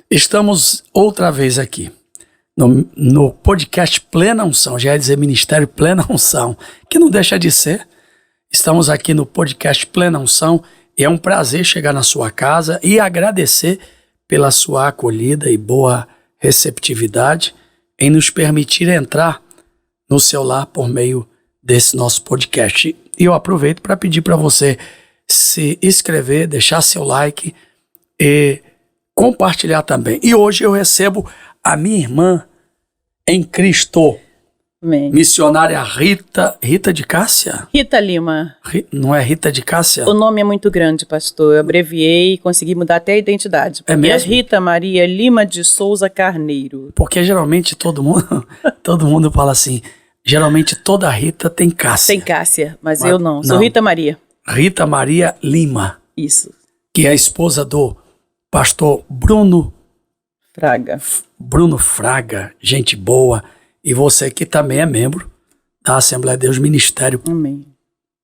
Estamos outra vez aqui no podcast Plena Unção, já ia dizer Ministério Plena Unção, que não deixa de ser. Estamos aqui no podcast Plena Unção e é um prazer chegar na sua casa e agradecer pela sua acolhida e boa receptividade em nos permitir entrar no seu lar por meio desse nosso podcast. E eu aproveito para pedir para você se inscrever, deixar seu like e compartilhar também. E hoje eu recebo a minha irmã em Cristo, Amém. Missionária Rita de Cássia? Rita Lima. Não é Rita de Cássia? O nome é muito grande, pastor. Eu abreviei e consegui mudar até a identidade. É mesmo? Rita Maria Lima de Souza Carneiro. Porque geralmente todo mundo fala assim, geralmente toda Rita tem Cássia. Tem Cássia, mas eu não. Sou Rita Maria. Rita Maria Lima. Isso. Que é a esposa do pastor Bruno Fraga, gente boa, e você que também é membro da Assembleia de Deus Ministério. Amém.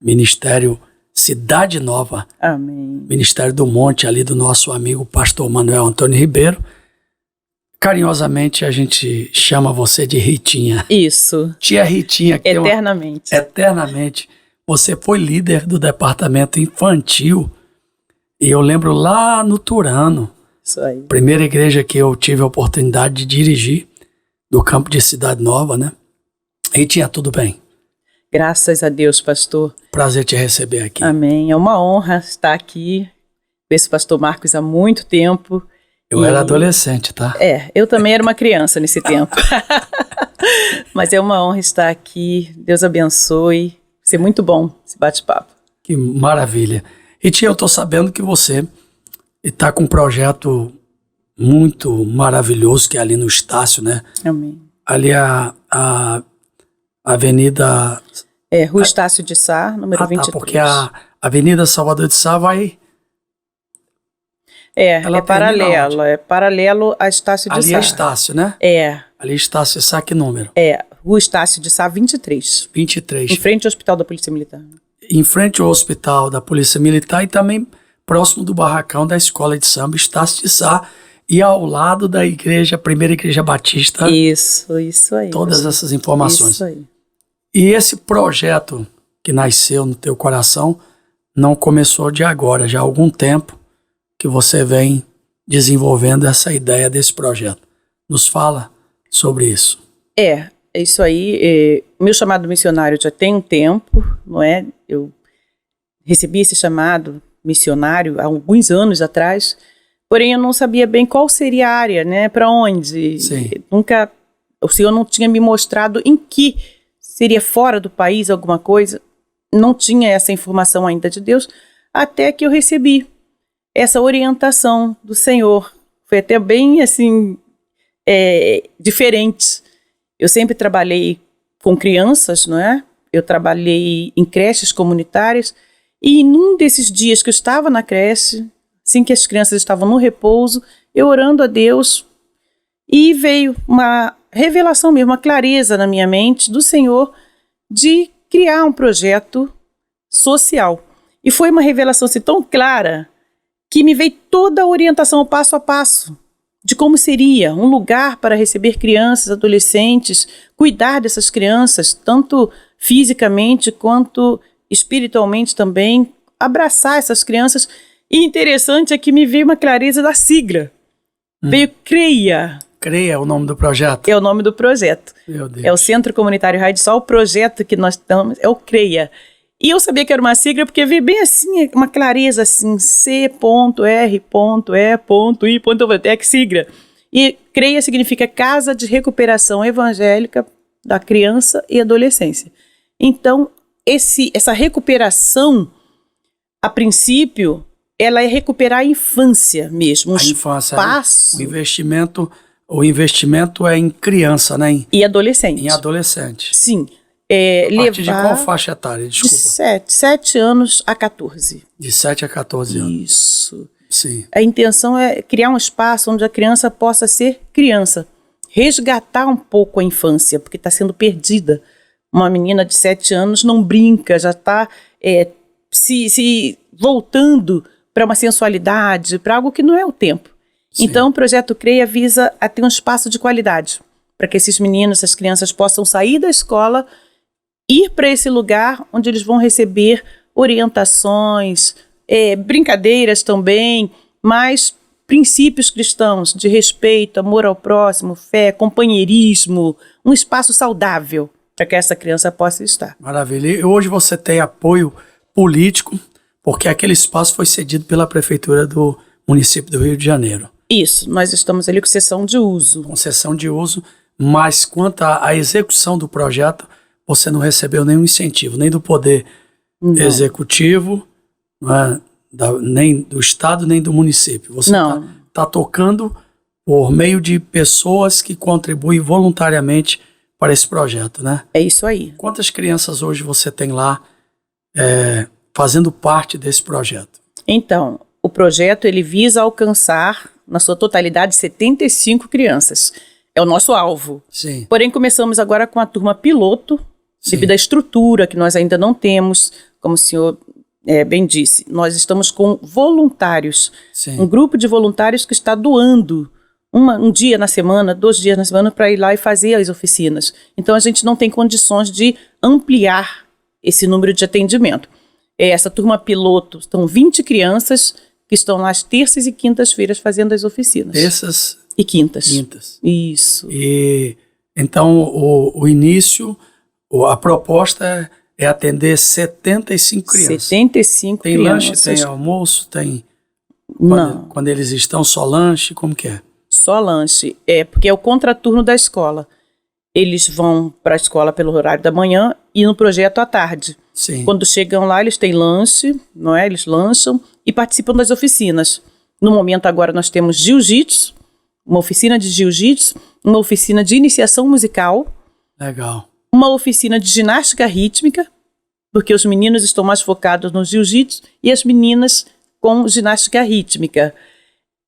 Ministério Cidade Nova. Amém. Ministério do Monte, ali do nosso amigo pastor Manuel Antônio Ribeiro. Carinhosamente a gente chama você de Ritinha. Isso. Tia Ritinha. Que eternamente. Eternamente. Você foi líder do departamento infantil. E eu lembro lá no Turano, isso aí. Primeira igreja que eu tive a oportunidade de dirigir, do campo de Cidade Nova, né? E tinha tudo bem. Graças a Deus, pastor. Prazer te receber aqui. Amém. É uma honra estar aqui. Conheço o pastor Marcos há muito tempo. Eu era adolescente, tá? Eu também era uma criança nesse tempo. Mas é uma honra estar aqui. Deus abençoe. Vai ser muito bom esse bate-papo. Que maravilha. E tia, eu tô sabendo que você está com um projeto muito maravilhoso, que é ali no Estácio, né? Amém. Ali a Avenida... Rua Estácio de Sá, número 23. Porque a Avenida Salvador de Sá vai... É paralelo a Estácio de Sá. Ali é Estácio, né? Ali é Estácio de Sá, que número? Rua Estácio de Sá, 23. 23. Em frente ao Hospital da Polícia Militar. Em frente ao Hospital da Polícia Militar e também próximo do barracão da Escola de Samba Estácio de Sá e ao lado da igreja, Primeira Igreja Batista. Isso aí. Todas essas informações. Isso aí. E esse projeto que nasceu no teu coração não começou de agora, já há algum tempo que você vem desenvolvendo essa ideia desse projeto. Nos fala sobre isso. É isso aí. Meu chamado missionário já tem um tempo, não é? Eu recebi esse chamado missionário há alguns anos atrás, porém eu não sabia bem qual seria a área, né? Para onde? Sim. O Senhor não tinha me mostrado em que seria fora do país alguma coisa. Não tinha essa informação ainda de Deus, até que eu recebi essa orientação do Senhor. Foi até bem assim diferente. Eu sempre trabalhei com crianças, não é? Eu trabalhei em creches comunitárias e num desses dias que eu estava na creche, assim que as crianças estavam no repouso, eu orando a Deus, e veio uma revelação mesmo, uma clareza na minha mente do Senhor de criar um projeto social. E foi uma revelação assim, tão clara que me veio toda a orientação passo a passo de como seria um lugar para receber crianças, adolescentes, cuidar dessas crianças, tanto fisicamente quanto espiritualmente também, abraçar essas crianças. E interessante é que me veio uma clareza da sigla. Veio CREIA. CREIA é o nome do projeto? É o nome do projeto. Meu Deus. É o Centro Comunitário Raio de Sol. O projeto que nós estamos é o CREIA. E eu sabia que era uma sigla porque veio bem assim, uma clareza assim, C.R.E.I.T.X sigla. E CREIA significa Casa de Recuperação Evangélica da Criança e Adolescência. Então, essa recuperação, a princípio, ela é recuperar a infância mesmo. A infância. Espaço. O investimento é em criança, né? E adolescente. Em adolescente. Sim. A partir de qual faixa etária? Desculpa. De 7 anos a 14. De 7 a 14 anos. Isso. Sim. A intenção é criar um espaço onde a criança possa ser criança. Resgatar um pouco a infância, porque está sendo perdida. Uma menina de 7 anos não brinca, já está se voltando para uma sensualidade, para algo que não é o tempo. Sim. Então, o projeto CREA visa a ter um espaço de qualidade, para que esses meninos, essas crianças possam sair da escola, ir para esse lugar onde eles vão receber orientações, brincadeiras também, mas princípios cristãos de respeito, amor ao próximo, fé, companheirismo, um espaço saudável para que essa criança possa estar. Maravilha. E hoje você tem apoio político, porque aquele espaço foi cedido pela Prefeitura do município do Rio de Janeiro. Isso, nós estamos ali com cessão de uso. Concessão de uso, mas quanto à execução do projeto, você não recebeu nenhum incentivo, nem do Poder Executivo, não é? Nem do Estado, nem do município. Você está tocando por meio de pessoas que contribuem voluntariamente para esse projeto, né? É isso aí. Quantas crianças hoje você tem lá fazendo parte desse projeto? Então, o projeto ele visa alcançar, na sua totalidade, 75 crianças. É o nosso alvo. Sim. Porém, começamos agora com a turma piloto, devido à estrutura que nós ainda não temos, como o senhor bem disse, nós estamos com voluntários, um grupo de voluntários que está doando um dia na semana, 2 dias na semana para ir lá e fazer as oficinas. Então a gente não tem condições de ampliar esse número de atendimento. Essa turma piloto, são 20 crianças que estão lá às terças e quintas-feiras fazendo as oficinas. Terças e quintas. Isso. E então o início, a proposta é atender 75 crianças. 75 tem crianças. Lanche, tem almoço, tem... Não. Quando eles estão, só lanche, como que é? Só lanche, porque é o contraturno da escola. Eles vão para a escola pelo horário da manhã e no projeto à tarde. Sim. Quando chegam lá, eles têm lanche, não é? Eles lancham e participam das oficinas. No momento agora nós temos jiu-jitsu, uma oficina de jiu-jitsu, uma oficina de iniciação musical. Legal. Uma oficina de ginástica rítmica, porque os meninos estão mais focados no jiu-jitsu e as meninas com ginástica rítmica.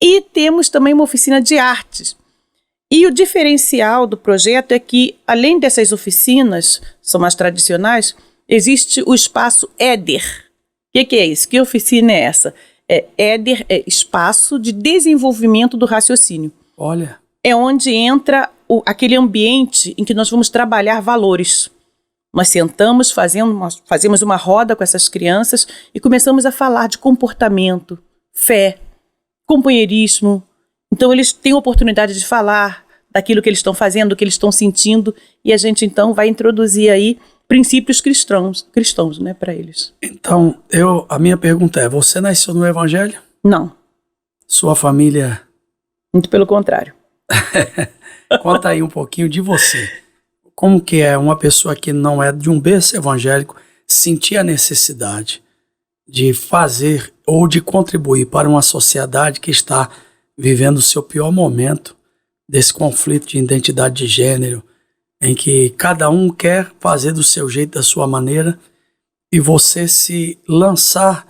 E temos também uma oficina de artes. E o diferencial do projeto é que, além dessas oficinas, são mais tradicionais, existe o espaço Éder. O que é isso? Que oficina é essa? Éder é espaço de desenvolvimento do raciocínio. Olha. É onde entra aquele ambiente em que nós vamos trabalhar valores. Nós sentamos, fazemos uma roda com essas crianças e começamos a falar de comportamento, fé, companheirismo. Então eles têm a oportunidade de falar daquilo que eles estão fazendo, do que eles estão sentindo, e a gente então vai introduzir aí princípios cristãos, né, para eles. Então, a minha pergunta é, você nasceu no Evangelho? Não. Sua família? Muito pelo contrário. Conta aí um pouquinho de você. Como que é uma pessoa que não é de um berço evangélico sentir a necessidade de fazer ou de contribuir para uma sociedade que está vivendo o seu pior momento desse conflito de identidade de gênero, em que cada um quer fazer do seu jeito, da sua maneira, e você se lançar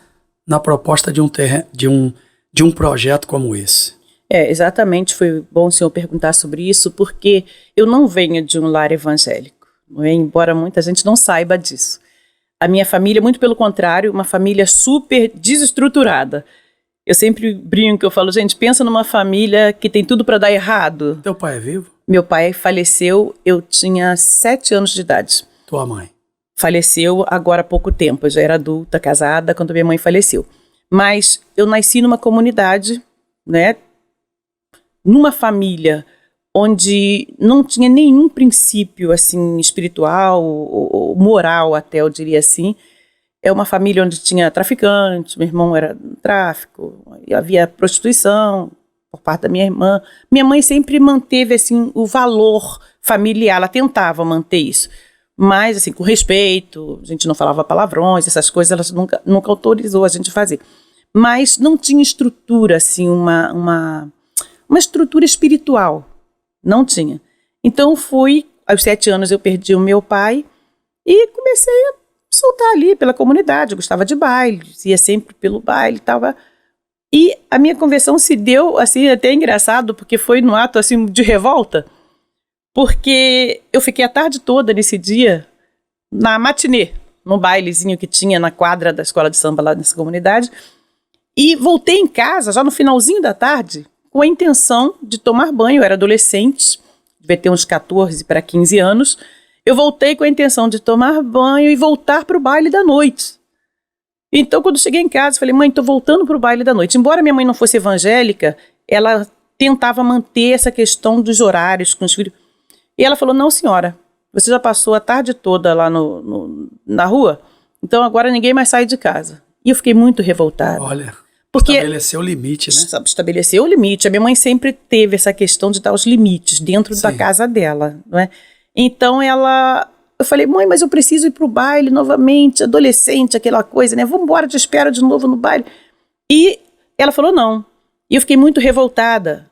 na proposta de um projeto como esse? Exatamente, foi bom o senhor perguntar sobre isso, porque eu não venho de um lar evangélico, não é? Embora muita gente não saiba disso. A minha família, muito pelo contrário, uma família super desestruturada. Eu sempre brinco, eu falo, gente, pensa numa família que tem tudo para dar errado. Teu pai é vivo? Meu pai faleceu, eu tinha 7 anos de idade. Tua mãe? Faleceu agora há pouco tempo, eu já era adulta, casada, quando minha mãe faleceu. Mas eu nasci numa comunidade, né, numa família onde não tinha nenhum princípio assim espiritual ou moral, até eu diria assim. É uma família onde tinha traficantes, meu irmão era no tráfico, havia prostituição por parte da minha irmã. Minha mãe sempre manteve assim o valor familiar, ela tentava manter isso, mas assim com respeito, a gente não falava palavrões, essas coisas ela nunca autorizou a gente a fazer. Mas não tinha estrutura assim, uma estrutura espiritual, não tinha. Então aos 7 anos eu perdi o meu pai e comecei a soltar ali pela comunidade, eu gostava de baile, ia sempre pelo baile e tal. E a minha conversão se deu, assim, até engraçado, porque foi num ato, assim, de revolta, porque eu fiquei a tarde toda nesse dia, na matinê, num bailezinho que tinha na quadra da escola de samba lá nessa comunidade, e voltei em casa, já no finalzinho da tarde, com a intenção de tomar banho. Eu era adolescente, devia ter uns 14 para 15 anos. Eu voltei com a intenção de tomar banho e voltar para o baile da noite. Então, quando cheguei em casa, falei, mãe, estou voltando para o baile da noite. Embora minha mãe não fosse evangélica, ela tentava manter essa questão dos horários com os filhos. E ela falou, não, senhora, você já passou a tarde toda lá na rua, então agora ninguém mais sai de casa. E eu fiquei muito revoltada. Olha, porque estabeleceu o limite, né? Estabeleceu o limite. A minha mãe sempre teve essa questão de dar os limites dentro da casa dela, não é? Então eu falei, mãe, mas eu preciso ir pro baile novamente, adolescente, aquela coisa, né? Vamos embora, te espero de novo no baile. E ela falou não. E eu fiquei muito revoltada.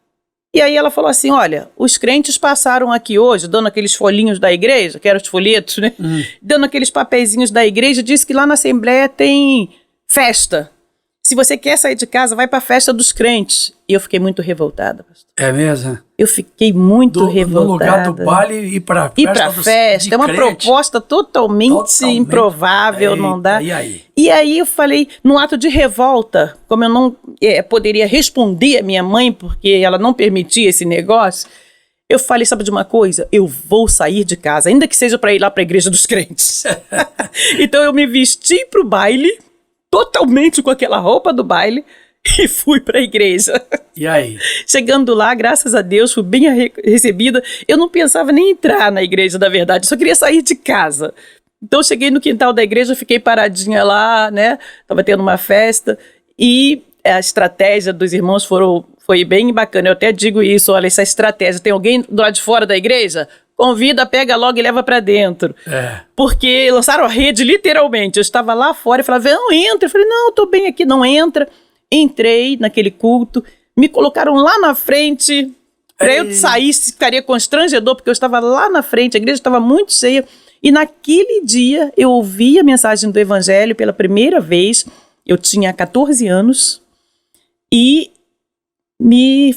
E aí ela falou assim, olha, os crentes passaram aqui hoje, dando aqueles folhinhos da igreja, que eram os folhetos, né? Dando aqueles papeizinhos da igreja, disse que lá na Assembleia tem festa. Se você quer sair de casa, vai para a festa dos crentes. E eu fiquei muito revoltada, pastor. É mesmo? Eu fiquei muito revoltada. No lugar do baile e para festa. Ir para festa. É uma proposta totalmente improvável, não dá. E aí? E aí eu falei, no ato de revolta, como eu não poderia responder a minha mãe, porque ela não permitia esse negócio, eu falei, sabe de uma coisa? Eu vou sair de casa, ainda que seja para ir lá para a igreja dos crentes. Então eu me vesti para o baile, totalmente com aquela roupa do baile, e fui para a igreja. E aí? Chegando lá, graças a Deus, fui bem recebida. Eu não pensava nem entrar na igreja, na verdade, só queria sair de casa. Então cheguei no quintal da igreja, fiquei paradinha lá, né? Tava tendo uma festa e a estratégia dos irmãos foi bem bacana. Eu até digo isso, olha, essa estratégia, tem alguém do lado de fora da igreja? Convida, pega logo e leva para dentro. Porque lançaram a rede, literalmente. Eu estava lá fora e falava, não, entra. Eu falei, não, eu tô bem aqui, não entra. Entrei naquele culto, me colocaram lá na frente. Para eu sair, ficaria constrangedor, porque eu estava lá na frente, a igreja estava muito cheia. E naquele dia, eu ouvi a mensagem do Evangelho pela primeira vez. Eu tinha 14 anos e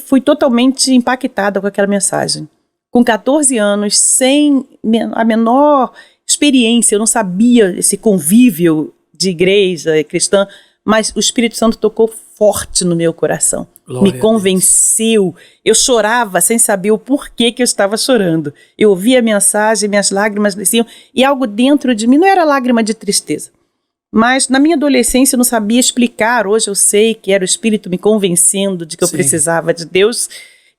fui totalmente impactada com aquela mensagem. Com 14 anos, sem a menor experiência, eu não sabia esse convívio de igreja cristã, mas o Espírito Santo tocou forte no meu coração. Glória me convenceu. Eu chorava sem saber o porquê que eu estava chorando. Eu ouvia a mensagem, minhas lágrimas desciam, e algo dentro de mim, não era lágrima de tristeza, mas na minha adolescência eu não sabia explicar. Hoje eu sei que era o Espírito me convencendo de que eu precisava de Deus.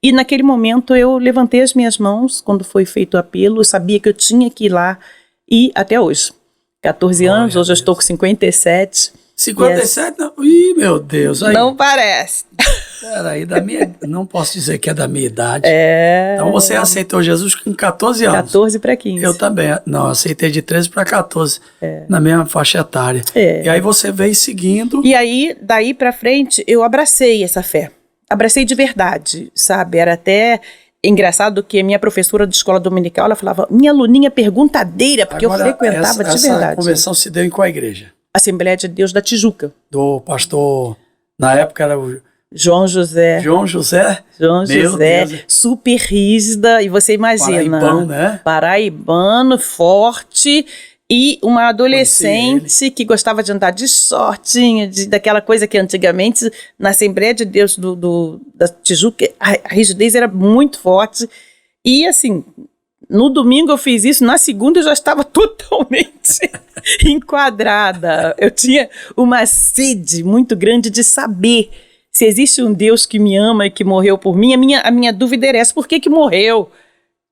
E naquele momento eu levantei as minhas mãos, quando foi feito o apelo, eu sabia que eu tinha que ir lá, e até hoje. 14 anos, hoje eu estou com 57. 57? Não. Ih, meu Deus. Aí. Não parece. Peraí, não posso dizer que é da minha idade. Então você aceitou Jesus com 14 anos. 14 para 15. Eu também. Não, aceitei de 13 para 14, na mesma faixa etária. E aí você veio seguindo. E aí, daí para frente, eu abracei essa fé. Abracei de verdade, sabe? Era até engraçado que a minha professora de escola dominical, ela falava, minha aluninha perguntadeira, porque agora, eu frequentava de verdade. Essa convenção se deu em qual igreja? Assembleia de Deus da Tijuca. Do pastor, na época era o João José. João José, super rígida, e você imagina. Paraibano, né? Paraibano, forte, e uma adolescente que gostava de andar de shortinho, daquela coisa que antigamente, na Assembleia de Deus da Tijuca, a rigidez era muito forte. E assim, no domingo eu fiz isso, na segunda eu já estava totalmente enquadrada. Eu tinha uma sede muito grande de saber se existe um Deus que me ama e que morreu por mim. A minha dúvida era essa, por que morreu?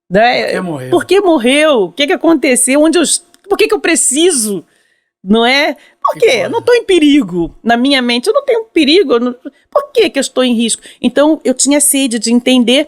Né? Por que morreu? O que aconteceu? Por que eu preciso? Não é? Por quê? Eu não estou em perigo. Na minha mente, eu não tenho perigo. Por que eu estou em risco? Então, eu tinha sede de entender.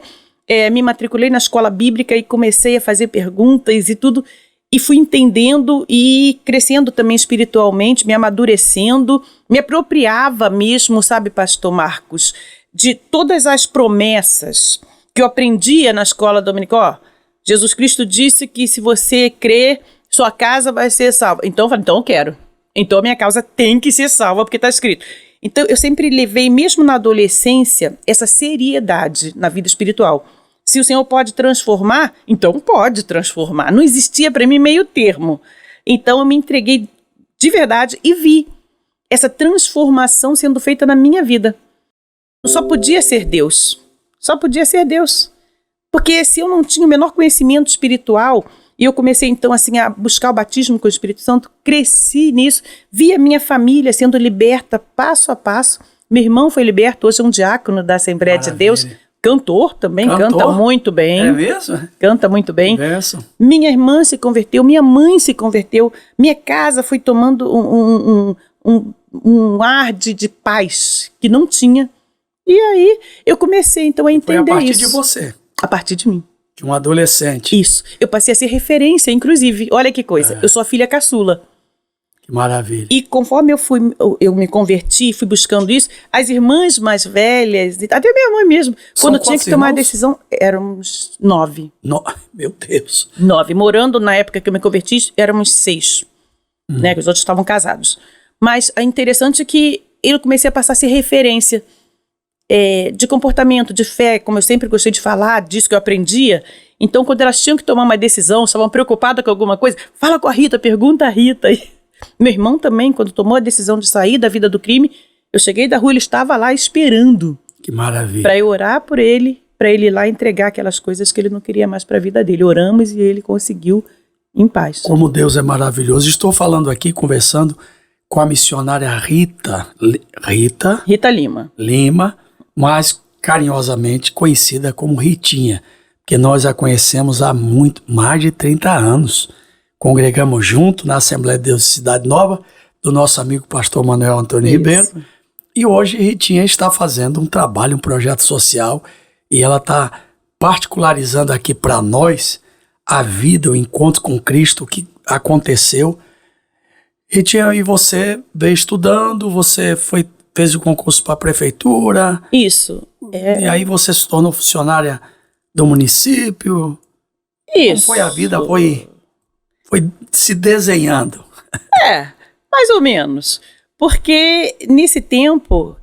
Me matriculei na escola bíblica e comecei a fazer perguntas e tudo. E fui entendendo e crescendo também espiritualmente, me amadurecendo. Me apropriava mesmo, sabe, pastor Marcos, de todas as promessas que eu aprendia na escola dominical. Jesus Cristo disse que se você crer, sua casa vai ser salva. Então eu falei, então eu quero. Então a minha causa tem que ser salva, porque está escrito. Então eu sempre levei, mesmo na adolescência, essa seriedade na vida espiritual. Se o Senhor pode transformar, então pode transformar. Não existia para mim meio termo. Então eu me entreguei de verdade e vi essa transformação sendo feita na minha vida. Só podia ser Deus. Só podia ser Deus. Porque se eu não tinha o menor conhecimento espiritual, e eu comecei então assim a buscar o batismo com o Espírito Santo, cresci nisso, vi a minha família sendo liberta passo a passo. Meu irmão foi liberto, hoje é um diácono da Assembleia de Deus, cantor também, canta muito bem. É mesmo? Canta muito bem. Verso. Minha irmã se converteu, minha mãe se converteu, minha casa foi tomando um ar de paz que não tinha. E aí eu comecei então a entender isso. Foi a partir de você. A partir de mim. De um adolescente. Isso. Eu passei a ser referência, inclusive. Olha que coisa. Eu sou a filha caçula. Que maravilha. E conforme eu me converti, fui buscando isso, as irmãs mais velhas, até minha mãe mesmo, quando tinha que tomar a decisão, éramos 9. Meu Deus. 9. Morando, na época que eu me converti, éramos 6. Né, que os outros estavam casados. Mas é interessante que eu comecei a passar a ser referência de comportamento, de fé, como eu sempre gostei de falar, disso que eu aprendia. Então, quando elas tinham que tomar uma decisão, estavam preocupadas com alguma coisa, fala com a Rita, pergunta a Rita. Meu irmão também, quando tomou a decisão de sair da vida do crime, eu cheguei da rua, ele estava lá esperando. Que maravilha. Para eu orar por ele, para ele ir lá entregar aquelas coisas que ele não queria mais para a vida dele. Oramos e ele conseguiu em paz. Como Deus é maravilhoso. Estou falando aqui, conversando com a missionária Rita Lima, mais carinhosamente conhecida como Ritinha, porque nós a conhecemos há mais de 30 anos. Congregamos junto na Assembleia de Deus de Cidade Nova, do nosso amigo pastor Manuel Antônio Ribeiro. E hoje Ritinha está fazendo um trabalho, um projeto social, e ela está particularizando aqui para nós a vida, o encontro com Cristo, o que aconteceu. Ritinha, e você veio estudando, você fez o concurso para a prefeitura. Isso. E aí você se tornou funcionária do município. Isso. Como foi a vida? Foi se desenhando. Mais ou menos. Porque nesse tempo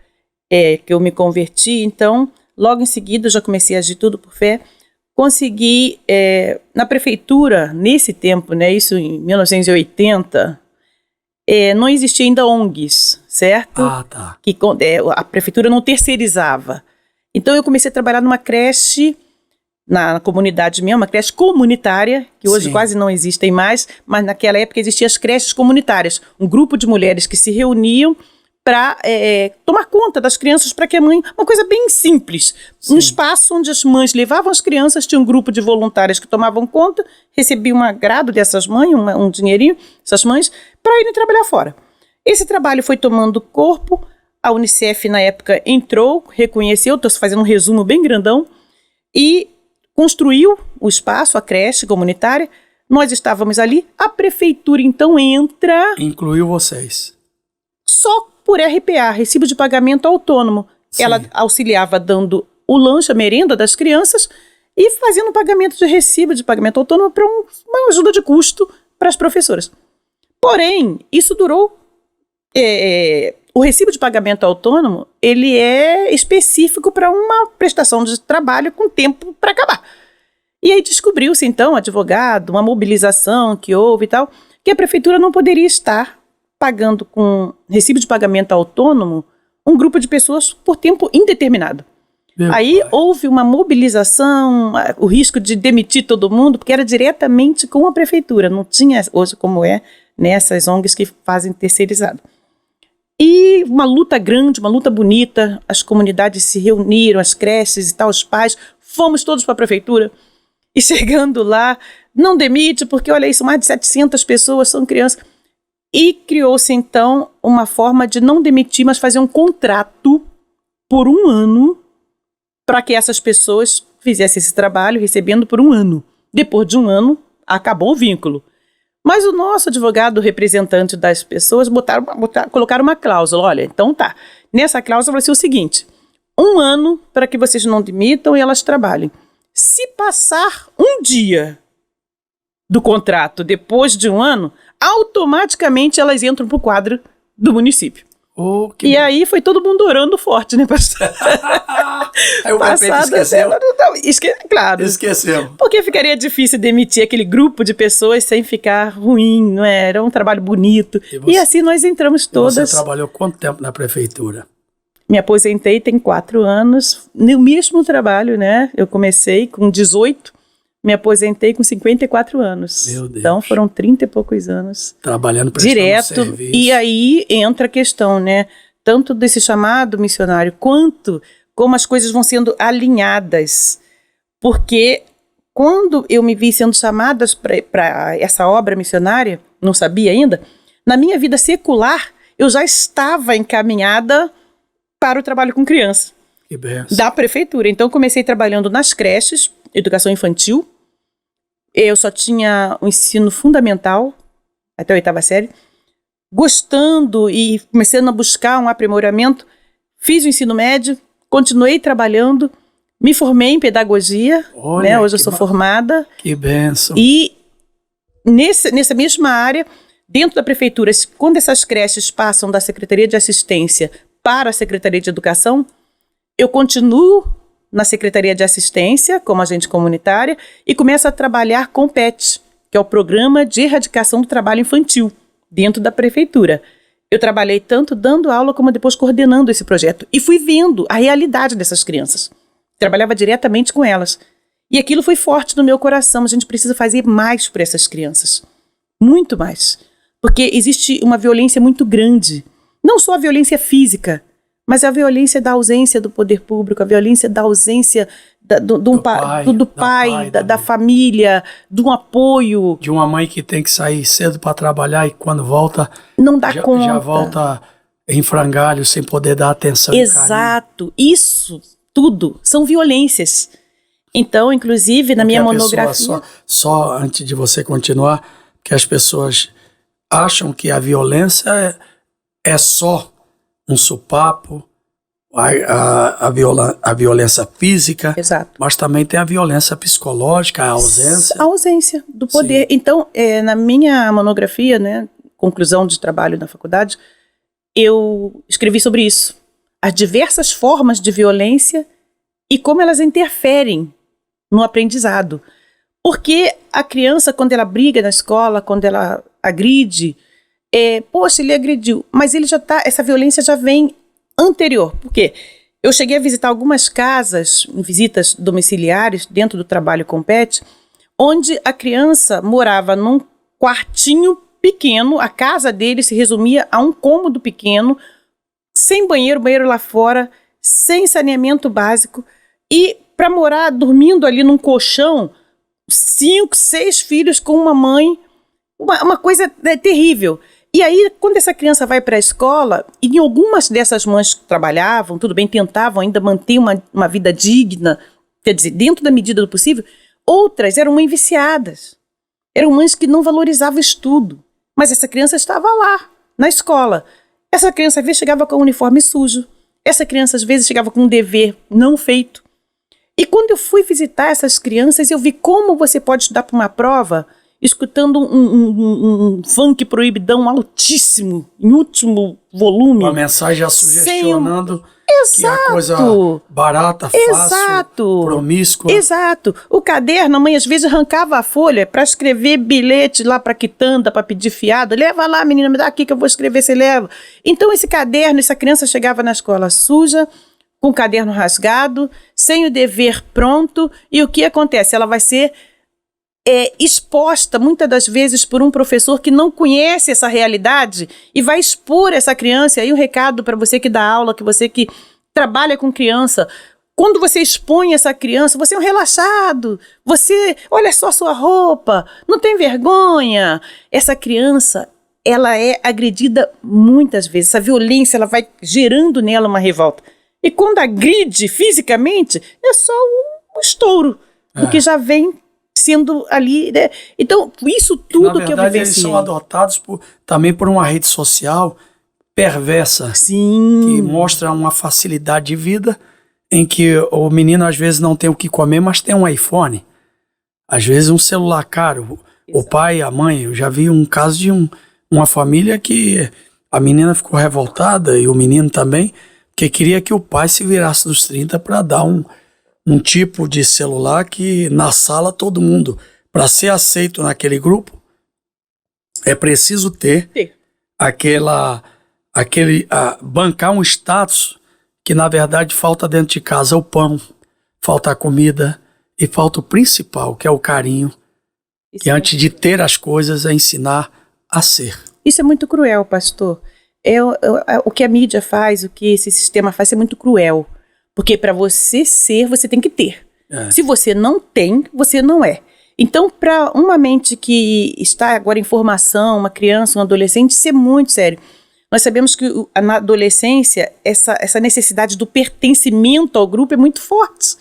que eu me converti, então, logo em seguida eu já comecei a agir tudo por fé. Consegui, na prefeitura, nesse tempo, né, isso em 1980, não existia ainda ONGs, certo? Tá. Que a prefeitura não terceirizava. Então eu comecei a trabalhar numa creche na comunidade minha, uma creche comunitária, que hoje quase não existem mais, mas naquela época existiam as creches comunitárias, um grupo de mulheres que se reuniam para tomar conta das crianças, para que a mãe, uma coisa bem simples, um espaço onde as mães levavam as crianças, tinha um grupo de voluntárias que tomavam conta, recebiam um agrado dessas mães, um dinheirinho, essas mães, para irem trabalhar fora. Esse trabalho foi tomando corpo, a Unicef na época entrou, reconheceu, estou fazendo um resumo bem grandão, e construiu o espaço, a creche comunitária, nós estávamos ali, a prefeitura então entra... Incluiu vocês. Só por RPA, Recibo de Pagamento Autônomo. Sim. Ela auxiliava dando o lanche, a merenda das crianças e fazendo pagamento de recibo de pagamento autônomo para uma ajuda de custo para as professoras. Porém, isso durou... o recibo de pagamento autônomo, ele é específico para uma prestação de trabalho com tempo para acabar. E aí descobriu-se, então, advogado, uma mobilização que houve e tal, que a prefeitura não poderia estar pagando com recibo de pagamento autônomo um grupo de pessoas por tempo indeterminado. Aí houve uma mobilização, o risco de demitir todo mundo, porque era diretamente com a prefeitura, não tinha hoje como nessas ONGs que fazem terceirizado. E uma luta grande, uma luta bonita, as comunidades se reuniram, as creches e tal, os pais, fomos todos para a prefeitura. E chegando lá, não demite, porque olha isso, mais de 700 pessoas são crianças. E criou-se então uma forma de não demitir, mas fazer um contrato por 1 ano para que essas pessoas fizessem esse trabalho recebendo por 1 ano. Depois de 1 ano, acabou o vínculo. Mas o nosso advogado representante das pessoas colocaram uma cláusula. Olha, então tá. Nessa cláusula vai ser o seguinte: 1 ano para que vocês não demitam e elas trabalhem. Se passar 1 dia do contrato depois de 1 ano, automaticamente elas entram para o quadro do município. E aí foi todo mundo orando forte, né, pastor? Aí o prefeito esqueceu. Claro. Esqueceu. Porque ficaria difícil demitir aquele grupo de pessoas sem ficar ruim, não é? Era um trabalho bonito. E assim nós entramos todas. Você trabalhou quanto tempo na prefeitura? Me aposentei tem 4 anos, no mesmo trabalho, né? Eu comecei com 18, me aposentei com 54 anos. Meu Deus. Então foram 30 e poucos anos. Trabalhando, prestando Direto. serviço. E aí entra a questão, né? Tanto desse chamado missionário, quanto como as coisas vão sendo alinhadas. Porque quando eu me vi sendo chamada para essa obra missionária, não sabia ainda, na minha vida secular, eu já estava encaminhada para o trabalho com criança. Que benção. Da prefeitura. Então, comecei trabalhando nas creches, educação infantil. Eu só tinha o ensino fundamental, até a 8ª série. Gostando e começando a buscar um aprimoramento, fiz o ensino médio, continuei trabalhando, me formei em pedagogia, Olha, né? Hoje eu sou formada. Que benção. E nessa mesma área, dentro da prefeitura, quando essas creches passam da Secretaria de Assistência para a Secretaria de Educação, eu continuo na Secretaria de Assistência como agente comunitária e começo a trabalhar com o PET, que é o Programa de Erradicação do Trabalho Infantil, dentro da prefeitura. Eu trabalhei tanto dando aula como depois coordenando esse projeto e fui vendo a realidade dessas crianças. Trabalhava diretamente com elas. E aquilo foi forte no meu coração. A gente precisa fazer mais por essas crianças. Muito mais. Porque existe uma violência muito grande. Não só a violência física, mas a violência da ausência do poder público, a violência da ausência do pai, da família, de um apoio. De uma mãe que tem que sair cedo para trabalhar e quando volta, não dá conta. Já volta em frangalho, sem poder dar atenção. Exato. Isso tudo são violências. Então, inclusive, na minha monografia... Só antes de você continuar, que as pessoas acham que a violência é só um sopapo, a violência física, exato, mas também tem a violência psicológica, a ausência. A ausência do poder. Sim. Então, na minha monografia, né, conclusão de trabalho na faculdade, eu escrevi sobre isso. As diversas formas de violência e como elas interferem no aprendizado. Porque a criança, quando ela briga na escola, quando ela agride, poxa, ele agrediu, mas ele já tá, essa violência já vem anterior. Por quê? Eu cheguei a visitar algumas casas, visitas domiciliares, dentro do trabalho com PET, onde a criança morava num quartinho pequeno, a casa dele se resumia a um cômodo pequeno, sem banheiro, banheiro lá fora, sem saneamento básico, e para morar dormindo ali num colchão, 5, 6 filhos com uma mãe, uma coisa terrível. E aí, quando essa criança vai para a escola, e em algumas dessas mães que trabalhavam, tudo bem, tentavam ainda manter uma vida digna, quer dizer, dentro da medida do possível, outras eram mães viciadas. Eram mães que não valorizavam o estudo. Mas essa criança estava lá, na escola. Essa criança, às vezes, chegava com o uniforme sujo. Essa criança, às vezes, chegava com um dever não feito. E quando eu fui visitar essas crianças, eu vi como você pode estudar para uma prova escutando um funk proibidão altíssimo, em último volume. Uma mensagem já sugestionando que é a coisa barata, fácil, promíscua. Exato. O caderno, a mãe às vezes arrancava a folha para escrever bilhete lá para quitanda, para pedir fiado. Leva lá, menina, me dá aqui que eu vou escrever, você leva. Então esse caderno, essa criança chegava na escola suja, com o caderno rasgado, sem o dever pronto, e o que acontece? Ela vai ser exposta muitas das vezes por um professor que não conhece essa realidade e vai expor essa criança. E aí um recado para você que dá aula, que você que trabalha com criança, quando você expõe essa criança, você é um relaxado, você, olha só a sua roupa, não tem vergonha. Essa criança, ela é agredida muitas vezes, essa violência ela vai gerando nela uma revolta. E quando agride fisicamente, é só um estouro, porque já vem sendo ali, né? Então, isso tudo que eu vivenciei. Na verdade, eles são adotados também por uma rede social perversa. Sim. Que mostra uma facilidade de vida em que o menino às vezes não tem o que comer, mas tem um iPhone. Às vezes um celular caro. Exato. O pai, a mãe, eu já vi um caso de uma família que a menina ficou revoltada e o menino também, que queria que o pai se virasse dos 30 para dar um tipo de celular que na sala todo mundo, para ser aceito naquele grupo, é preciso ter bancar um status que na verdade falta dentro de casa o pão, falta a comida e falta o principal, que é o carinho. Isso E antes de ter as coisas, é ensinar a ser. Isso é muito cruel, pastor. O que a mídia faz, o que esse sistema faz é muito cruel. Porque para você ser, você tem que ter. Se você não tem, você não é. Então, para uma mente que está agora em formação, uma criança, um adolescente, isso é muito sério. Nós sabemos que na adolescência, essa necessidade do pertencimento ao grupo é muito forte.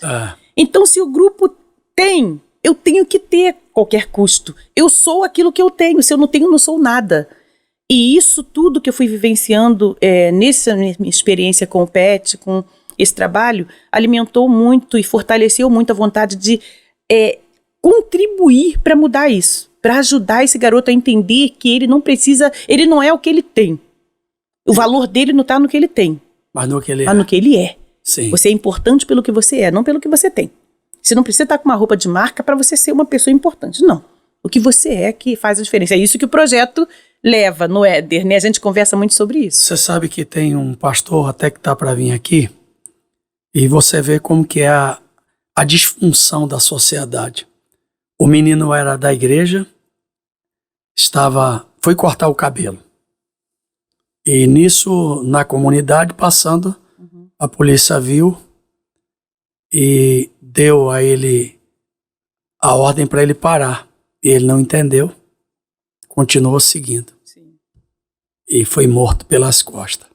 Então, se o grupo tem, eu tenho que ter a qualquer custo. Eu sou aquilo que eu tenho. Se eu não tenho, eu não sou nada. E isso tudo que eu fui vivenciando nessa minha experiência com o PET, com esse trabalho, alimentou muito e fortaleceu muito a vontade de contribuir para mudar isso, para ajudar esse garoto a entender que ele não precisa, ele não é o que ele tem. O valor dele não está no que ele tem, mas no que ele no que ele é. Sim. Você é importante pelo que você é, não pelo que você tem. Você não precisa estar com uma roupa de marca para você ser uma pessoa importante, não. O que você é que faz a diferença. É isso que o projeto leva no Éder, né? A gente conversa muito sobre isso. Você sabe que tem um pastor até que está para vir aqui, e você vê como que é a disfunção da sociedade. O menino era da igreja, foi cortar o cabelo. E nisso, na comunidade, passando, a polícia viu e deu a ele a ordem para ele parar. E ele não entendeu, continuou seguindo. Sim. E foi morto pelas costas.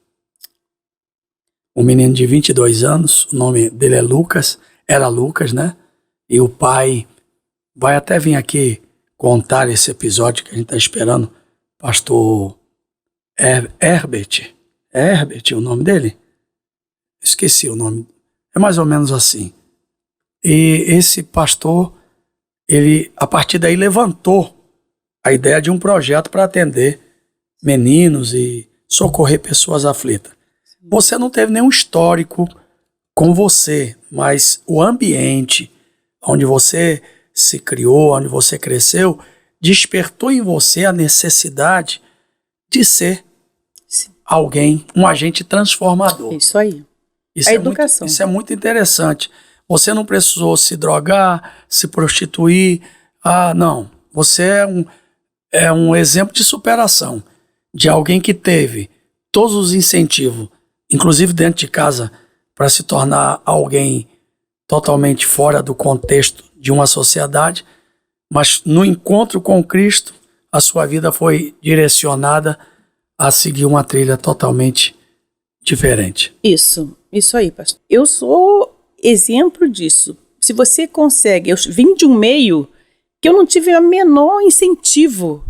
Um menino de 22 anos, o nome dele é Lucas, era Lucas, né? E o pai vai até vir aqui contar esse episódio que a gente está esperando. Pastor Herbert. É Herbert o nome dele? Esqueci o nome. É mais ou menos assim. E esse pastor, ele, a partir daí, levantou a ideia de um projeto para atender meninos e socorrer pessoas aflitas. Você não teve nenhum histórico com você, mas o ambiente onde você se criou, onde você cresceu, despertou em você a necessidade de ser alguém, um agente transformador. Isso aí. Isso a educação. Isso é muito interessante. Você não precisou se drogar, se prostituir. Não. Você é um exemplo de superação, de alguém que teve todos os incentivos, inclusive dentro de casa, para se tornar alguém totalmente fora do contexto de uma sociedade, mas no encontro com Cristo, a sua vida foi direcionada a seguir uma trilha totalmente diferente. Isso aí, pastor. Eu sou exemplo disso. Se você consegue, eu vim de um meio que eu não tive o menor incentivo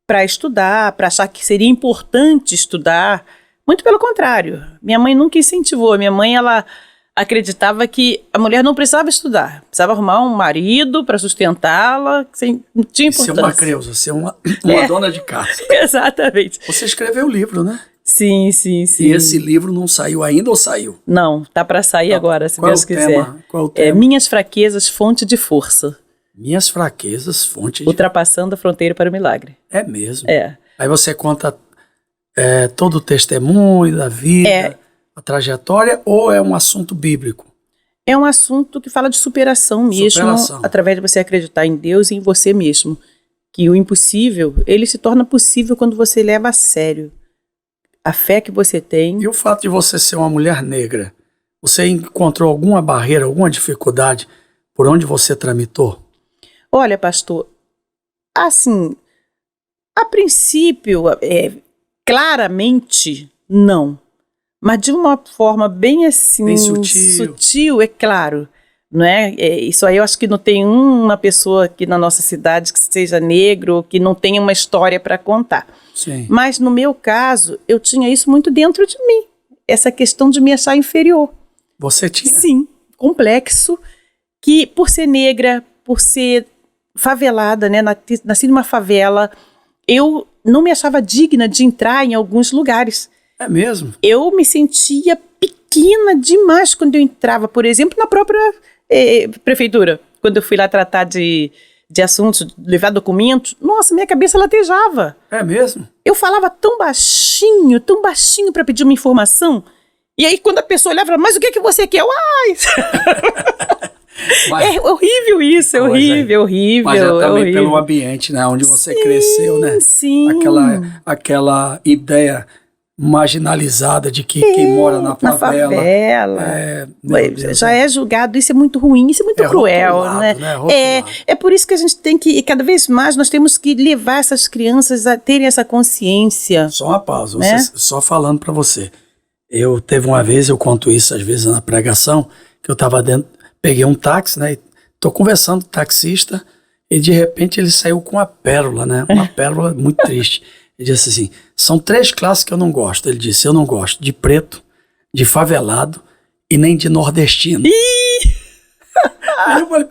para estudar, para achar que seria importante estudar. Muito pelo contrário. Minha mãe nunca incentivou. Minha mãe, ela acreditava que a mulher não precisava estudar. Precisava arrumar um marido para sustentá-la, sem, não tinha importância. Ser uma creusa, ser uma dona de casa. Exatamente. Você escreveu o livro, né? Sim. E esse livro não saiu ainda ou saiu? Não, tá para sair agora, se Deus quiser. Qual é o tema? Minhas fraquezas, fonte de força. Minhas fraquezas, fonte de... Ultrapassando a fronteira para o milagre. É mesmo? É. Aí você conta todo o testemunho da vida, a trajetória, ou é um assunto bíblico? É um assunto que fala de superação mesmo, através de você acreditar em Deus e em você mesmo. Que o impossível, ele se torna possível quando você leva a sério a fé que você tem. E o fato de você ser uma mulher negra, você encontrou alguma barreira, alguma dificuldade por onde você tramitou? Olha, pastor, assim, a princípio, claramente, não. Mas de uma forma bem assim, bem sutil, é claro. Não é? Isso aí eu acho que não tem uma pessoa aqui na nossa cidade que seja negro, que não tenha uma história para contar. Sim. Mas no meu caso, eu tinha isso muito dentro de mim. Essa questão de me achar inferior. Você tinha? Sim, complexo, que por ser negra, por ser favelada, né, nasci numa favela, eu não me achava digna de entrar em alguns lugares. É mesmo? Eu me sentia pequena demais quando eu entrava, por exemplo, na própria prefeitura. Quando eu fui lá tratar de assuntos, levar documentos, nossa, minha cabeça latejava. É mesmo? Eu falava tão baixinho para pedir uma informação, E aí quando a pessoa olhava, mas o que você quer? Mas, é horrível isso, é horrível, horrível. Mas é também horrível. pelo ambiente, né? Onde você cresceu, né? Sim. Aquela ideia marginalizada de que quem mora na favela. Já é julgado, isso é muito ruim, isso é muito cruel, rotulado, né? É por isso que a gente tem que, cada vez mais, nós temos que levar essas crianças a terem essa consciência. Só uma pausa, né? Só falando para você. Teve uma vez, eu conto isso às vezes na pregação, que eu estava peguei um táxi, né? E tô conversando com o taxista e de repente ele saiu com uma pérola, né? Uma pérola muito triste. Ele disse assim, são 3 classes que eu não gosto. Ele disse, eu não gosto de preto, de favelado e nem de nordestino. Aí eu falei,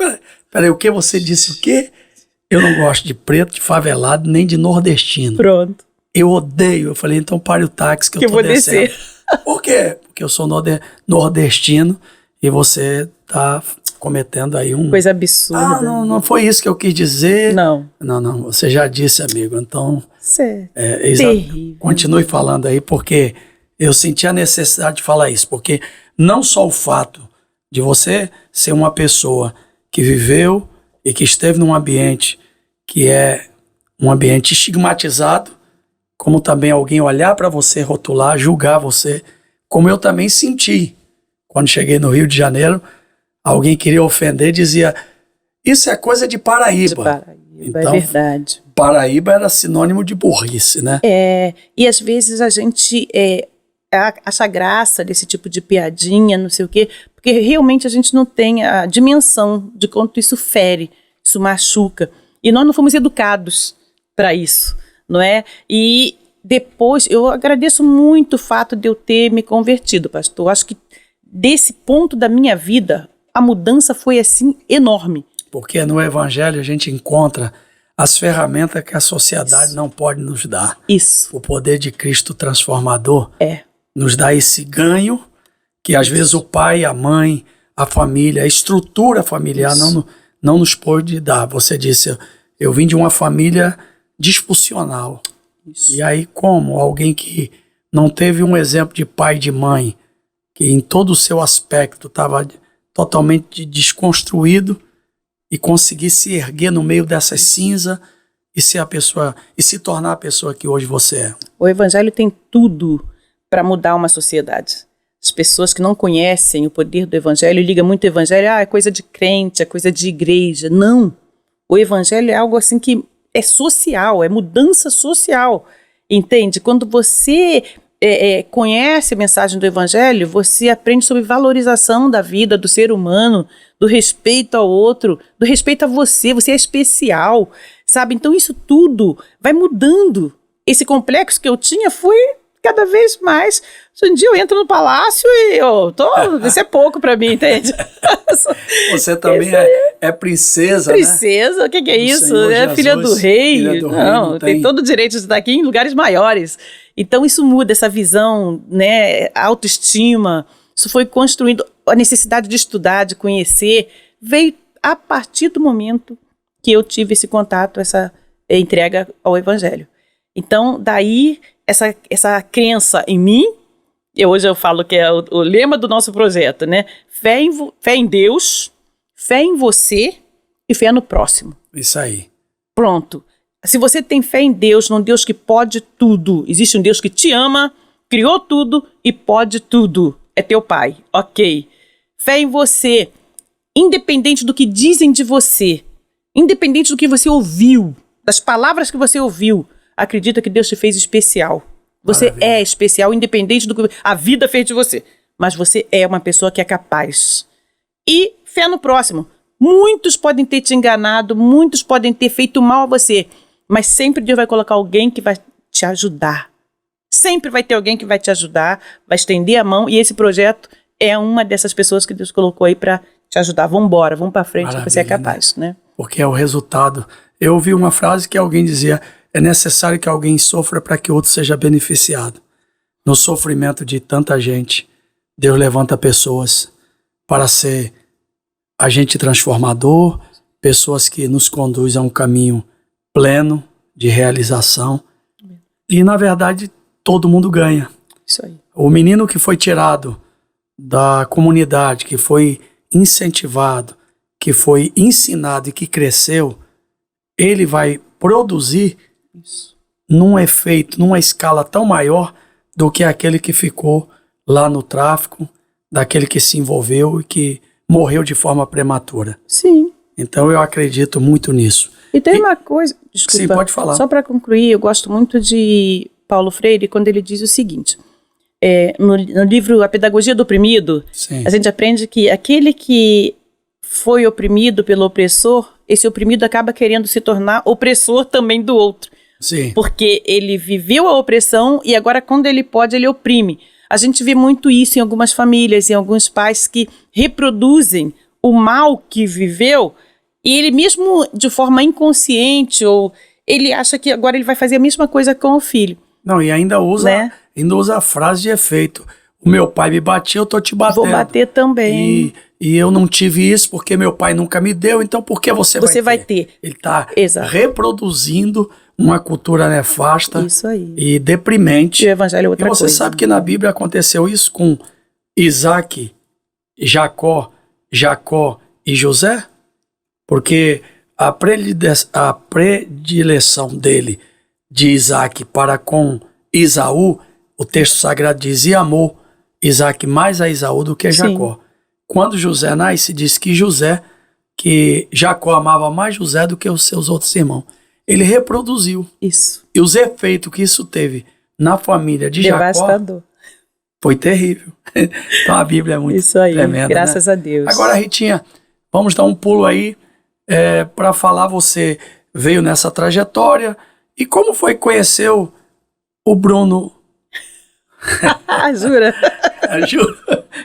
peraí, o que você disse? O quê? Eu não gosto de preto, de favelado, nem de nordestino. Pronto. Eu odeio. Eu falei, então pare o táxi que eu tô descendo. Descer. Por quê? Porque eu sou nordestino e você tá cometendo aí coisa absurda. Não foi isso que eu quis dizer. Não, você já disse, amigo. Então, terrível. Continue falando aí, porque eu senti a necessidade de falar isso. Porque não só o fato de você ser uma pessoa que viveu e que esteve num ambiente que é um ambiente estigmatizado, como também alguém olhar para você, rotular, julgar você, como eu também senti. Quando cheguei no Rio de Janeiro, alguém queria ofender, dizia, isso é coisa de Paraíba. Então, é verdade. Paraíba era sinônimo de burrice, né? E às vezes a gente acha graça desse tipo de piadinha, não sei o quê, porque realmente a gente não tem a dimensão de quanto isso fere, isso machuca. E nós não fomos educados para isso, não é? E depois, eu agradeço muito o fato de eu ter me convertido, pastor. Acho que desse ponto da minha vida, a mudança foi assim enorme. Porque no Evangelho a gente encontra as ferramentas que a sociedade não pode nos dar. Isso. O poder de Cristo transformador nos dá esse ganho que às vezes o pai, a mãe, a família, a estrutura familiar não nos pode dar. Você disse, eu vim de uma família disfuncional. Isso. E aí como alguém que não teve um exemplo de pai e de mãe, que em todo o seu aspecto estava totalmente desconstruído, e conseguir se erguer no meio dessas cinzas e ser a pessoa, e se tornar a pessoa que hoje você é. O Evangelho tem tudo para mudar uma sociedade. As pessoas que não conhecem o poder do Evangelho ligam muito o Evangelho, é coisa de crente, é coisa de igreja. Não. O Evangelho é algo assim que é social, é mudança social. Entende? Quando você conhece a mensagem do Evangelho, você aprende sobre valorização da vida, do ser humano, do respeito ao outro, do respeito a você é especial, sabe? Então isso tudo vai mudando. Esse complexo que eu tinha foi cada vez mais. Um dia eu entro no palácio e isso é pouco pra mim, entende? Você também é princesa, princesa, né? O que é isso? É filha do rei. Não, tem todo o direito de estar aqui em lugares maiores. Então isso muda, essa visão, né, autoestima. Isso foi construindo, a necessidade de estudar, de conhecer, veio a partir do momento que eu tive esse contato, essa entrega ao Evangelho. Então, daí, essa crença em mim, hoje eu falo que é o lema do nosso projeto, né? Fé em Deus, fé em você e fé no próximo. Isso aí. Pronto. Se você tem fé em Deus, num Deus que pode tudo, existe um Deus que te ama, criou tudo e pode tudo. É teu pai, ok. Fé em você, independente do que dizem de você, independente do que você ouviu, das palavras que você ouviu, acredita que Deus te fez especial. Você Maravilha. É especial, independente do que a vida fez de você. Mas você é uma pessoa que é capaz. E fé no próximo. Muitos podem ter te enganado, muitos podem ter feito mal a você, mas sempre Deus vai colocar alguém que vai te ajudar. Sempre vai ter alguém que vai te ajudar, vai estender a mão, e esse projeto é uma dessas pessoas que Deus colocou aí para te ajudar. Vamos embora, vamos para frente, que você é capaz, né? Porque é o resultado. Eu ouvi uma frase que alguém dizia, é necessário que alguém sofra para que outro seja beneficiado. No sofrimento de tanta gente, Deus levanta pessoas para ser agente transformador, pessoas que nos conduzem a um caminho pleno de realização. E, na verdade, todo mundo ganha. Isso aí. O menino que foi tirado da comunidade, que foi incentivado, que foi ensinado e que cresceu, ele vai produzir Isso. num efeito, numa escala tão maior do que aquele que ficou lá no tráfico, daquele que se envolveu e que morreu de forma prematura. Sim. Então eu acredito muito nisso. E tem uma coisa, desculpa, Sim, pode falar. Só para concluir, eu gosto muito de Paulo Freire quando ele diz o seguinte, no livro A Pedagogia do Oprimido, Sim. a gente aprende que aquele que foi oprimido pelo opressor, esse oprimido acaba querendo se tornar opressor também do outro. Sim. Porque ele viveu a opressão e agora quando ele pode, ele oprime. A gente vê muito isso em algumas famílias, em alguns pais que reproduzem o mal que viveu e ele mesmo de forma inconsciente ou ele acha que agora ele vai fazer a mesma coisa com o filho. Não, e ainda usa, Né? ainda usa a frase de efeito. O meu pai me batia, eu tô te batendo. Vou bater também. E eu não tive isso porque meu pai nunca me deu, então por que você Vai ter. Ele está Exato. reproduzindo uma cultura nefasta Isso aí. e deprimente. E o evangelho é outra E você coisa. sabe que na Bíblia aconteceu isso com Isaac, Jacó e José? Porque a predileção dele, de Isaac, para com Esaú, o texto sagrado dizia amou Isaac mais a Esaú do que a Jacó. Sim. Quando José nasce, diz que Jacó amava mais José do que os seus outros irmãos. Ele reproduziu. Isso. E os efeitos que isso teve na família de Jacó Devastador. foi terrível. Então a Bíblia é muito Isso aí, tremenda, graças né? a Deus. Agora, Ritinha, vamos dar um pulo aí para falar, você veio nessa trajetória e como foi que conheceu o Bruno? Jura?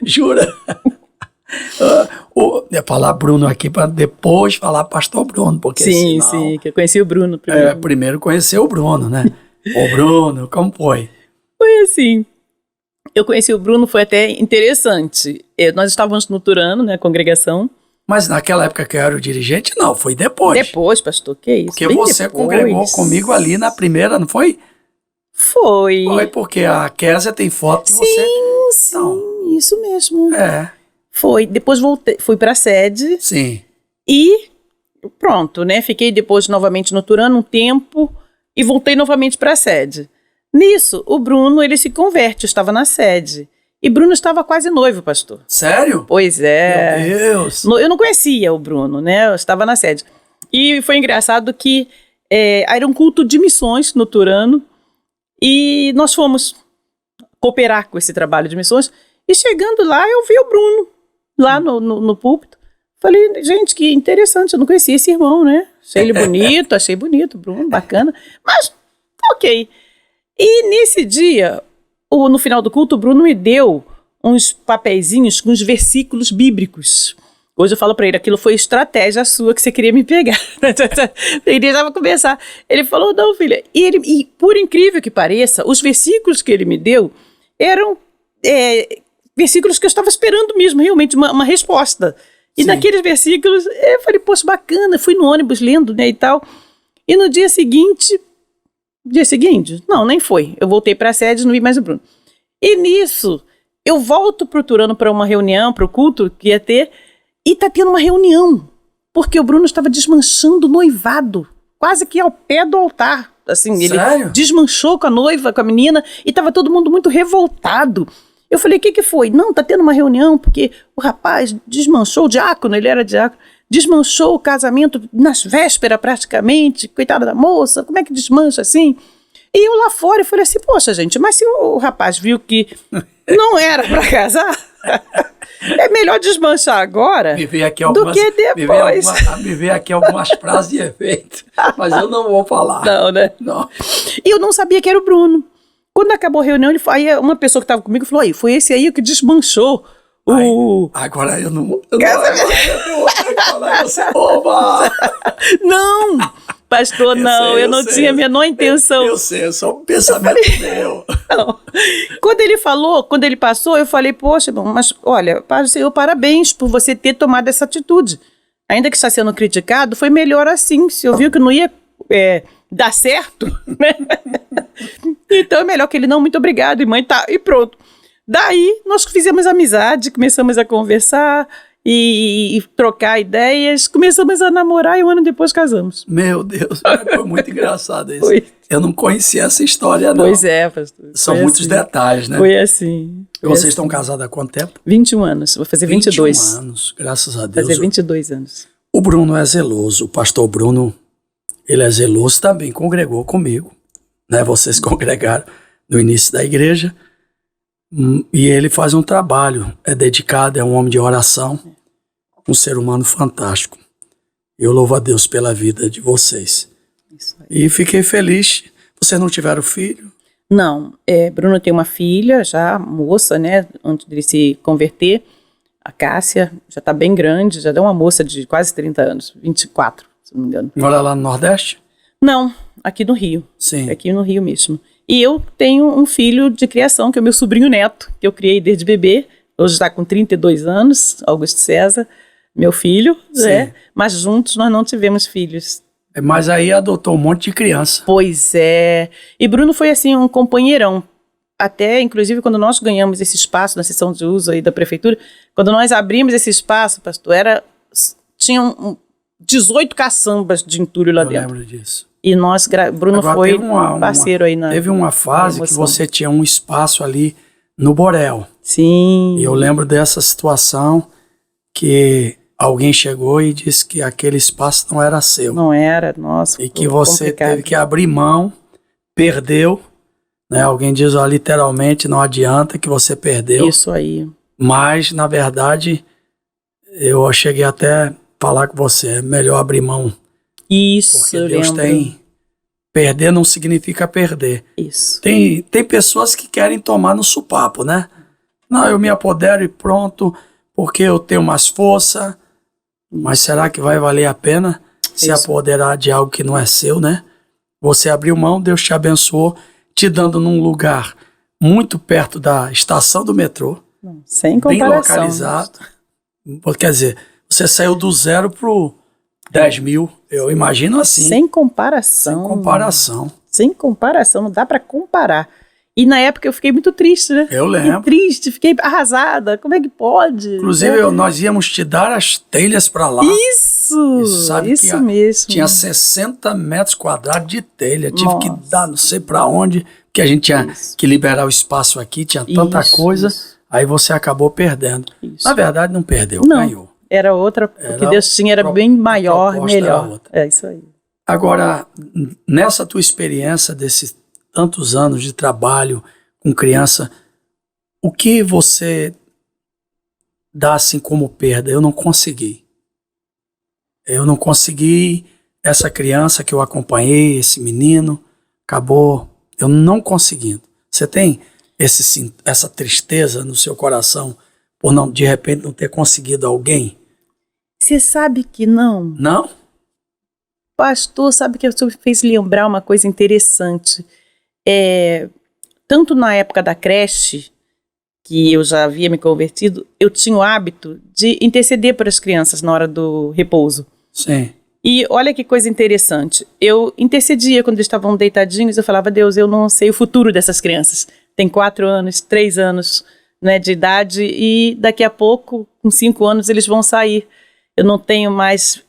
Jura? Eu falar Bruno aqui para depois falar pastor Bruno, porque Sim, senão, sim, que eu conheci o Bruno primeiro. primeiro conhecer o Bruno, né? O Bruno, como foi? Foi assim, eu conheci o Bruno, foi até interessante. Nós estávamos no Turano, né, congregação. Mas naquela época que eu era o dirigente, não, foi depois. Depois, pastor, que isso? Porque Bem você depois. congregou comigo ali na primeira, não foi? Foi. Foi porque a Kézia tem foto de você. Sim, Então, isso mesmo. Foi. Depois voltei, fui para a sede Sim. e pronto, né? Fiquei depois novamente no Turano um tempo e voltei novamente para a sede. Nisso, o Bruno, ele se converte, eu estava na sede. E Bruno estava quase noivo, pastor. Sério? Pois é. Meu Deus. Eu não conhecia o Bruno, né? Eu estava na sede. E foi engraçado que era um culto de missões no Turano e nós fomos cooperar com esse trabalho de missões. E chegando lá, eu vi o Bruno lá no púlpito. Falei, gente, que interessante, eu não conhecia esse irmão, né? Achei ele bonito, achei bonito, Bruno, bacana. Mas, ok. E nesse dia, no final do culto, o Bruno me deu uns papeizinhos com uns versículos bíblicos. Hoje eu falo pra ele, aquilo foi estratégia sua que você queria me pegar. Ele já vai começar. Ele falou, não, filha. E por incrível que pareça, os versículos que ele me deu eram versículos que eu estava esperando mesmo, realmente, uma resposta. E Sim. naqueles versículos, eu falei, poxa, bacana, fui no ônibus lendo, né, e tal. E no dia seguinte, não, nem foi. Eu voltei para a sede e não vi mais o Bruno. E nisso, eu volto pro Turano para uma reunião, para o culto que ia ter, e tá tendo uma reunião, porque o Bruno estava desmanchando o noivado, quase que ao pé do altar. Assim, ele Sério? desmanchou com a noiva, com a menina, e estava todo mundo muito revoltado. Eu falei, o que foi? Não, tá tendo uma reunião, porque o rapaz desmanchou, o diácono, ele era diácono, desmanchou o casamento nas vésperas praticamente, coitada da moça, como é que desmancha assim? E eu lá fora, eu falei assim, poxa gente, mas se o rapaz viu que não era para casar, é melhor desmanchar agora Me veio aqui do que depois. Me veio aqui algumas frases de efeito, mas eu não vou falar. Não, né? Não. E eu não sabia que era o Bruno. Quando acabou a reunião, aí uma pessoa que estava comigo falou, aí, foi esse aí que desmanchou o... Agora eu não vou falar, você oba! Não, pastor, não, eu não tinha a menor intenção. Eu sei, é só um pensamento meu. Não. Quando ele falou, quando ele passou, eu falei, poxa, bom, mas olha, Pai do Senhor, parabéns por você ter tomado essa atitude. Ainda que está sendo criticado, foi melhor assim. Se eu viu que não ia dar certo, né? Então é melhor que ele, não, muito obrigado, e mãe, tá, e pronto. Daí nós fizemos amizade, começamos a conversar e trocar ideias, começamos a namorar e um ano depois casamos. Meu Deus, foi muito engraçado isso. Foi. Eu não conhecia essa história, não. Pois é, pastor. São Foi muitos assim. detalhes, né? Foi assim. E vocês estão casados há quanto tempo? 21 anos, vou fazer 22. 21 anos, graças a Vou Deus. fazer 22 anos. O Bruno é zeloso, o pastor Bruno, ele é zeloso, também congregou comigo, né? Vocês congregaram no início da igreja, e ele faz um trabalho, é dedicado, é um homem de oração, um ser humano fantástico. Eu louvo a Deus pela vida de vocês. Isso aí. E fiquei feliz. Vocês não tiveram filho? Não, Bruno tem uma filha, já moça, né, antes de se converter, a Cássia, já está bem grande, já é uma moça de quase 30 anos, 24, se não me engano. Mora lá no Nordeste? Não, aqui no Rio. Sim. Aqui no Rio mesmo. E eu tenho um filho de criação, que é o meu sobrinho neto, que eu criei desde bebê. Hoje está com 32 anos, Augusto César, meu filho, né? Mas juntos nós não tivemos filhos. Mas aí adotou um monte de criança. Pois é. E Bruno foi assim um companheirão. Até, inclusive, quando nós ganhamos esse espaço na seção de uso aí da prefeitura, quando nós abrimos esse espaço, pastor, tinham 18 caçambas de entulho lá dentro. Eu lembro disso. E nós, Bruno Agora, foi parceiro aí na... Teve uma fase que você tinha um espaço ali no Borel. Sim. E eu lembro dessa situação que alguém chegou e disse que aquele espaço não era seu. Não era, nossa. E que você teve que abrir mão, perdeu, né? Alguém diz, ó, literalmente, não adianta, que você perdeu. Isso aí. Mas, na verdade, eu cheguei até a falar com você, é melhor abrir mão. Isso, porque eu Deus lembro. tem... Perder não significa perder. Isso. Tem pessoas que querem tomar no supapo, né? Não, eu me apodero e pronto, porque eu tenho mais força. Mas será que vai valer a pena se apoderar de algo que não é seu, né? Você abriu mão, Deus te abençoou, te dando num lugar muito perto da estação do metrô. Não, sem comparação. Bem localizado. Quer dizer, você saiu do 0 pro 10 mil, eu imagino assim. Sem comparação. Sem comparação. Sem comparação, não dá pra comparar. E na época eu fiquei muito triste, né? Eu lembro. Fiquei triste, fiquei arrasada. Como é que pode? Inclusive, nós íamos te dar as telhas pra lá. Isso mesmo. Tinha 60 metros quadrados de telha. Tive que dar não sei pra onde, porque a gente tinha que liberar o espaço aqui, tinha tanta coisa. Aí você acabou perdendo. Isso. Na verdade, não perdeu, não, ganhou. Era outra, o que Deus tinha era bem maior, melhor. É isso aí. Agora, nessa tua experiência desses tantos anos de trabalho com criança, o que você dá assim como perda? Eu não consegui. Eu não consegui, essa criança que eu acompanhei, esse menino, acabou eu não conseguindo. Você tem essa tristeza no seu coração por não, de repente, não ter conseguido alguém? Você sabe que não? Não? Pastor, sabe que você fez lembrar uma coisa interessante. Tanto na época da creche, que eu já havia me convertido, eu tinha o hábito de interceder por as crianças na hora do repouso. Sim. E olha que coisa interessante. Eu intercedia quando eles estavam deitadinhos, eu falava, Deus, eu não sei o futuro dessas crianças. Tem 4 anos, 3 anos, né, de idade, e daqui a pouco, com 5 anos, eles vão sair. Eu não tenho mais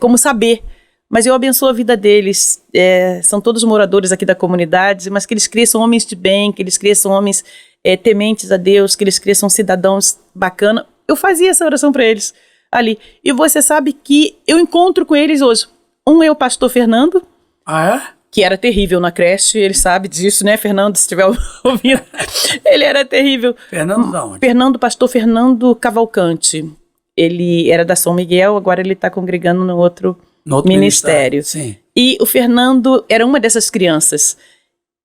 como saber. Mas eu abençoo a vida deles, são todos moradores aqui da comunidade, mas que eles cresçam homens de bem, que eles cresçam homens tementes a Deus, que eles cresçam cidadãos bacanas. Eu fazia essa oração para eles ali. E você sabe que eu encontro com eles hoje. Um é o pastor Fernando. Ah, é? Que era terrível na creche, ele sabe disso, né, Fernando, se estiver ouvindo. Ele era terrível. Fernando da onde? Pastor Fernando Cavalcante. Ele era da São Miguel, agora ele está congregando no outro ministério. Sim. E o Fernando era uma dessas crianças.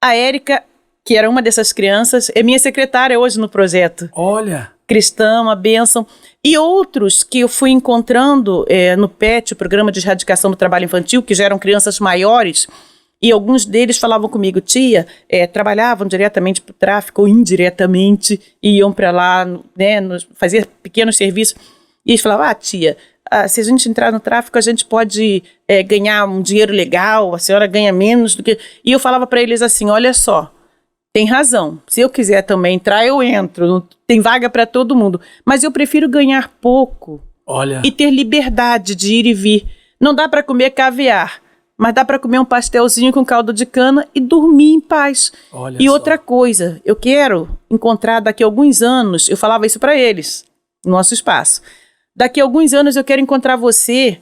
A Érica, que era uma dessas crianças, é minha secretária hoje no projeto. Olha. Cristã, uma bênção. E outros que eu fui encontrando no PET, o Programa de Erradicação do Trabalho Infantil, que já eram crianças maiores, e alguns deles falavam comigo, tia, trabalhavam diretamente para o tráfico ou indiretamente, iam para lá, né, fazer pequenos serviços. E eles falavam, tia, se a gente entrar no tráfico, a gente pode ganhar um dinheiro legal, a senhora ganha menos do que... E eu falava para eles assim, olha só, tem razão. Se eu quiser também entrar, eu entro. Tem vaga para todo mundo. Mas eu prefiro ganhar pouco. Olha. E ter liberdade de ir e vir. Não dá para comer caviar, mas dá para comer um pastelzinho com caldo de cana e dormir em paz. Olha e só. outra coisa, eu quero encontrar daqui a alguns anos, eu falava isso para eles, no nosso espaço. Daqui a alguns anos eu quero encontrar você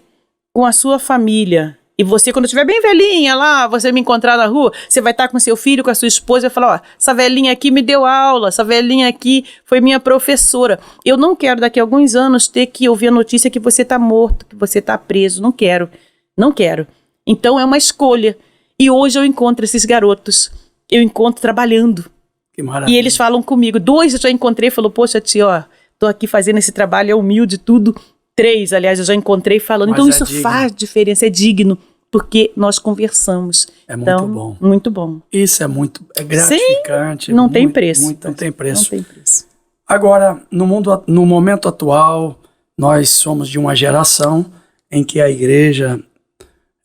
com a sua família. E você, quando estiver bem velhinha lá, você me encontrar na rua, você vai estar com seu filho, com a sua esposa, e vai falar, ó, essa velhinha aqui me deu aula, essa velhinha aqui foi minha professora. Eu não quero daqui a alguns anos ter que ouvir a notícia que você está morto, que você está preso. Não quero, não quero. Então é uma escolha. E hoje eu encontro esses garotos, eu encontro trabalhando. Que maravilha. E eles falam comigo, 2 eu já encontrei, falou, poxa tia, ó, tô aqui fazendo esse trabalho, é humilde tudo. 3, aliás, eu já encontrei falando. Mas então é isso digno. faz diferença, é digno, porque nós conversamos. É muito então, bom. Muito bom. Isso é gratificante. Sim, não tem preço. Não tem preço. Não tem preço. Agora, no momento atual, nós somos de uma geração em que a igreja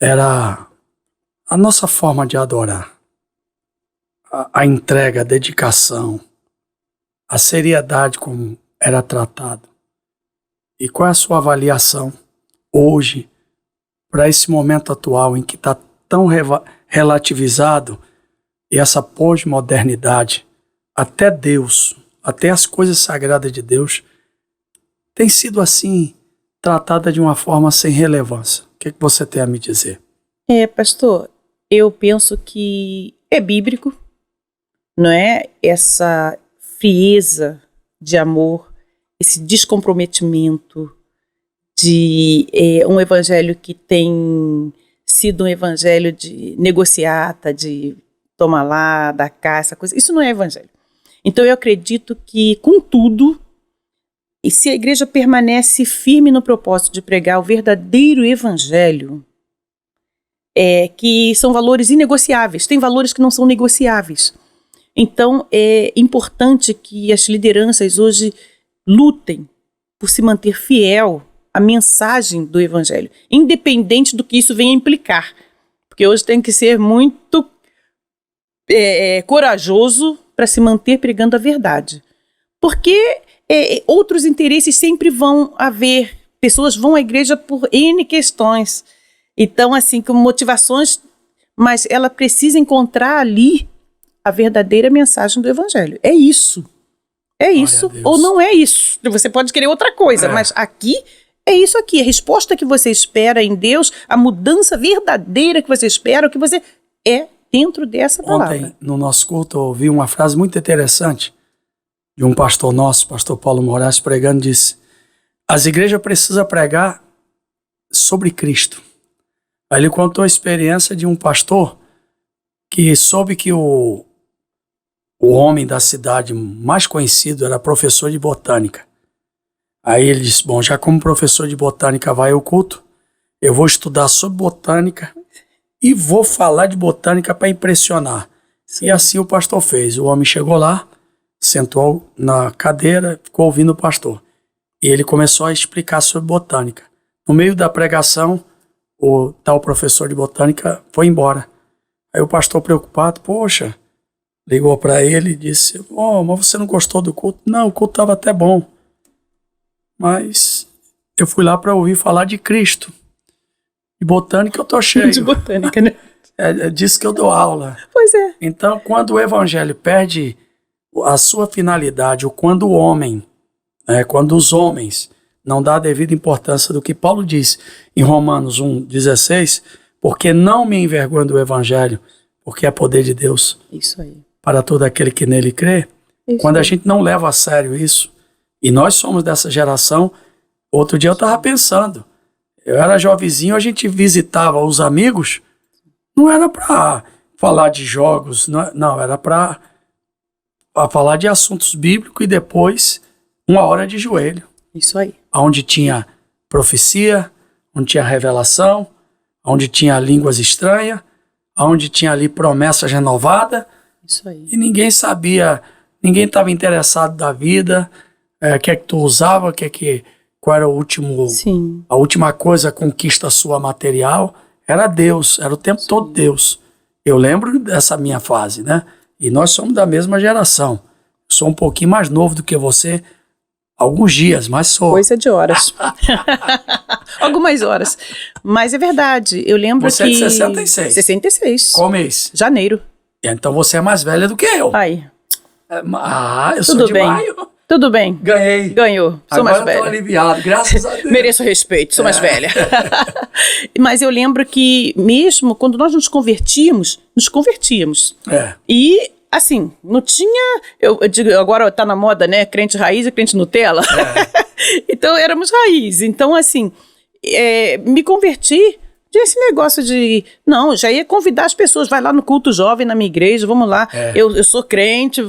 era a nossa forma de adorar. A entrega, a dedicação, a seriedade como era tratado. E qual é a sua avaliação hoje para esse momento atual em que está tão relativizado e essa pós-modernidade, até Deus, até as coisas sagradas de Deus, tem sido assim tratada de uma forma sem relevância? O que você tem a me dizer? Pastor, eu penso que é bíblico, não é? Essa frieza de amor, esse descomprometimento de um evangelho que tem sido um evangelho de negociata, de toma lá, dá cá, essa coisa. Isso não é evangelho. Então eu acredito que, contudo, e se a igreja permanece firme no propósito de pregar o verdadeiro evangelho, que são valores inegociáveis, tem valores que não são negociáveis. Então é importante que as lideranças hoje lutem por se manter fiel à mensagem do evangelho, independente do que isso venha implicar. Porque hoje tem que ser muito corajoso para se manter pregando a verdade. Porque outros interesses sempre vão haver. Pessoas vão à igreja por N questões. Então, assim, com motivações, mas ela precisa encontrar ali a verdadeira mensagem do evangelho. É isso. É isso ou não é isso. Você pode querer outra coisa, mas aqui é isso aqui. A resposta que você espera em Deus, a mudança verdadeira que você espera, o que você é dentro dessa palavra. Ontem, no nosso culto, eu ouvi uma frase muito interessante de um pastor nosso, pastor Paulo Moraes, pregando, disse: as igrejas precisam pregar sobre Cristo. Aí ele contou a experiência de um pastor que soube que o homem da cidade mais conhecido era professor de botânica. Aí ele disse: bom, já como professor de botânica vai ao culto, eu vou estudar sobre botânica e vou falar de botânica para impressionar. Sim. E assim o pastor fez. O homem chegou lá, sentou na cadeira, ficou ouvindo o pastor. E ele começou a explicar sobre botânica. No meio da pregação, o tal professor de botânica foi embora. Aí o pastor, preocupado, poxa, ligou para ele e disse: mas você não gostou do culto? Não, o culto estava até bom. Mas eu fui lá para ouvir falar de Cristo. De botânica eu tô cheio. De botânica, né? É disso que eu dou aula. Pois é. Então, quando o evangelho perde a sua finalidade, ou quando o homem, quando os homens não dão a devida importância do que Paulo diz em Romanos 1,16, porque não me envergonho do evangelho, porque é poder de Deus. Isso aí. Para todo aquele que nele crê. Isso quando a gente não leva a sério isso, e nós somos dessa geração. Outro dia eu estava pensando, eu era jovenzinho, a gente visitava os amigos, não era para falar de jogos, não, era para falar de assuntos bíblicos e depois uma hora de joelho. Isso aí. Onde tinha profecia, onde tinha revelação, onde tinha línguas estranhas, onde tinha ali promessas renovadas. Isso aí. E ninguém sabia, ninguém estava interessado da vida, o que é que tu usava, qual era a última coisa, a conquista sua material. Era Deus, era o tempo todo Deus. Eu lembro dessa minha fase, né? E nós somos da mesma geração. Sou um pouquinho mais novo do que você, alguns dias, mas sou. Coisa de horas. Algumas horas. Mas é verdade, eu lembro você que... Você é de 66. 66. Qual mês? Janeiro. Então você é mais velha do que eu. Aí. Eu sou de maio. Tudo bem. Ganhei. Ganhou. Sou mais velha. Agora eu tô aliviado, graças a Deus. Mereço respeito, sou mais velha. Mas eu lembro que mesmo quando nós nos convertíamos. E, assim, não tinha... Eu digo, agora tá na moda, né? Crente raiz e crente Nutella. Então, éramos raiz. Então, assim, me converti... Tinha esse negócio de... Não, já ia convidar as pessoas. Vai lá no culto jovem, na minha igreja, vamos lá. Eu sou crente.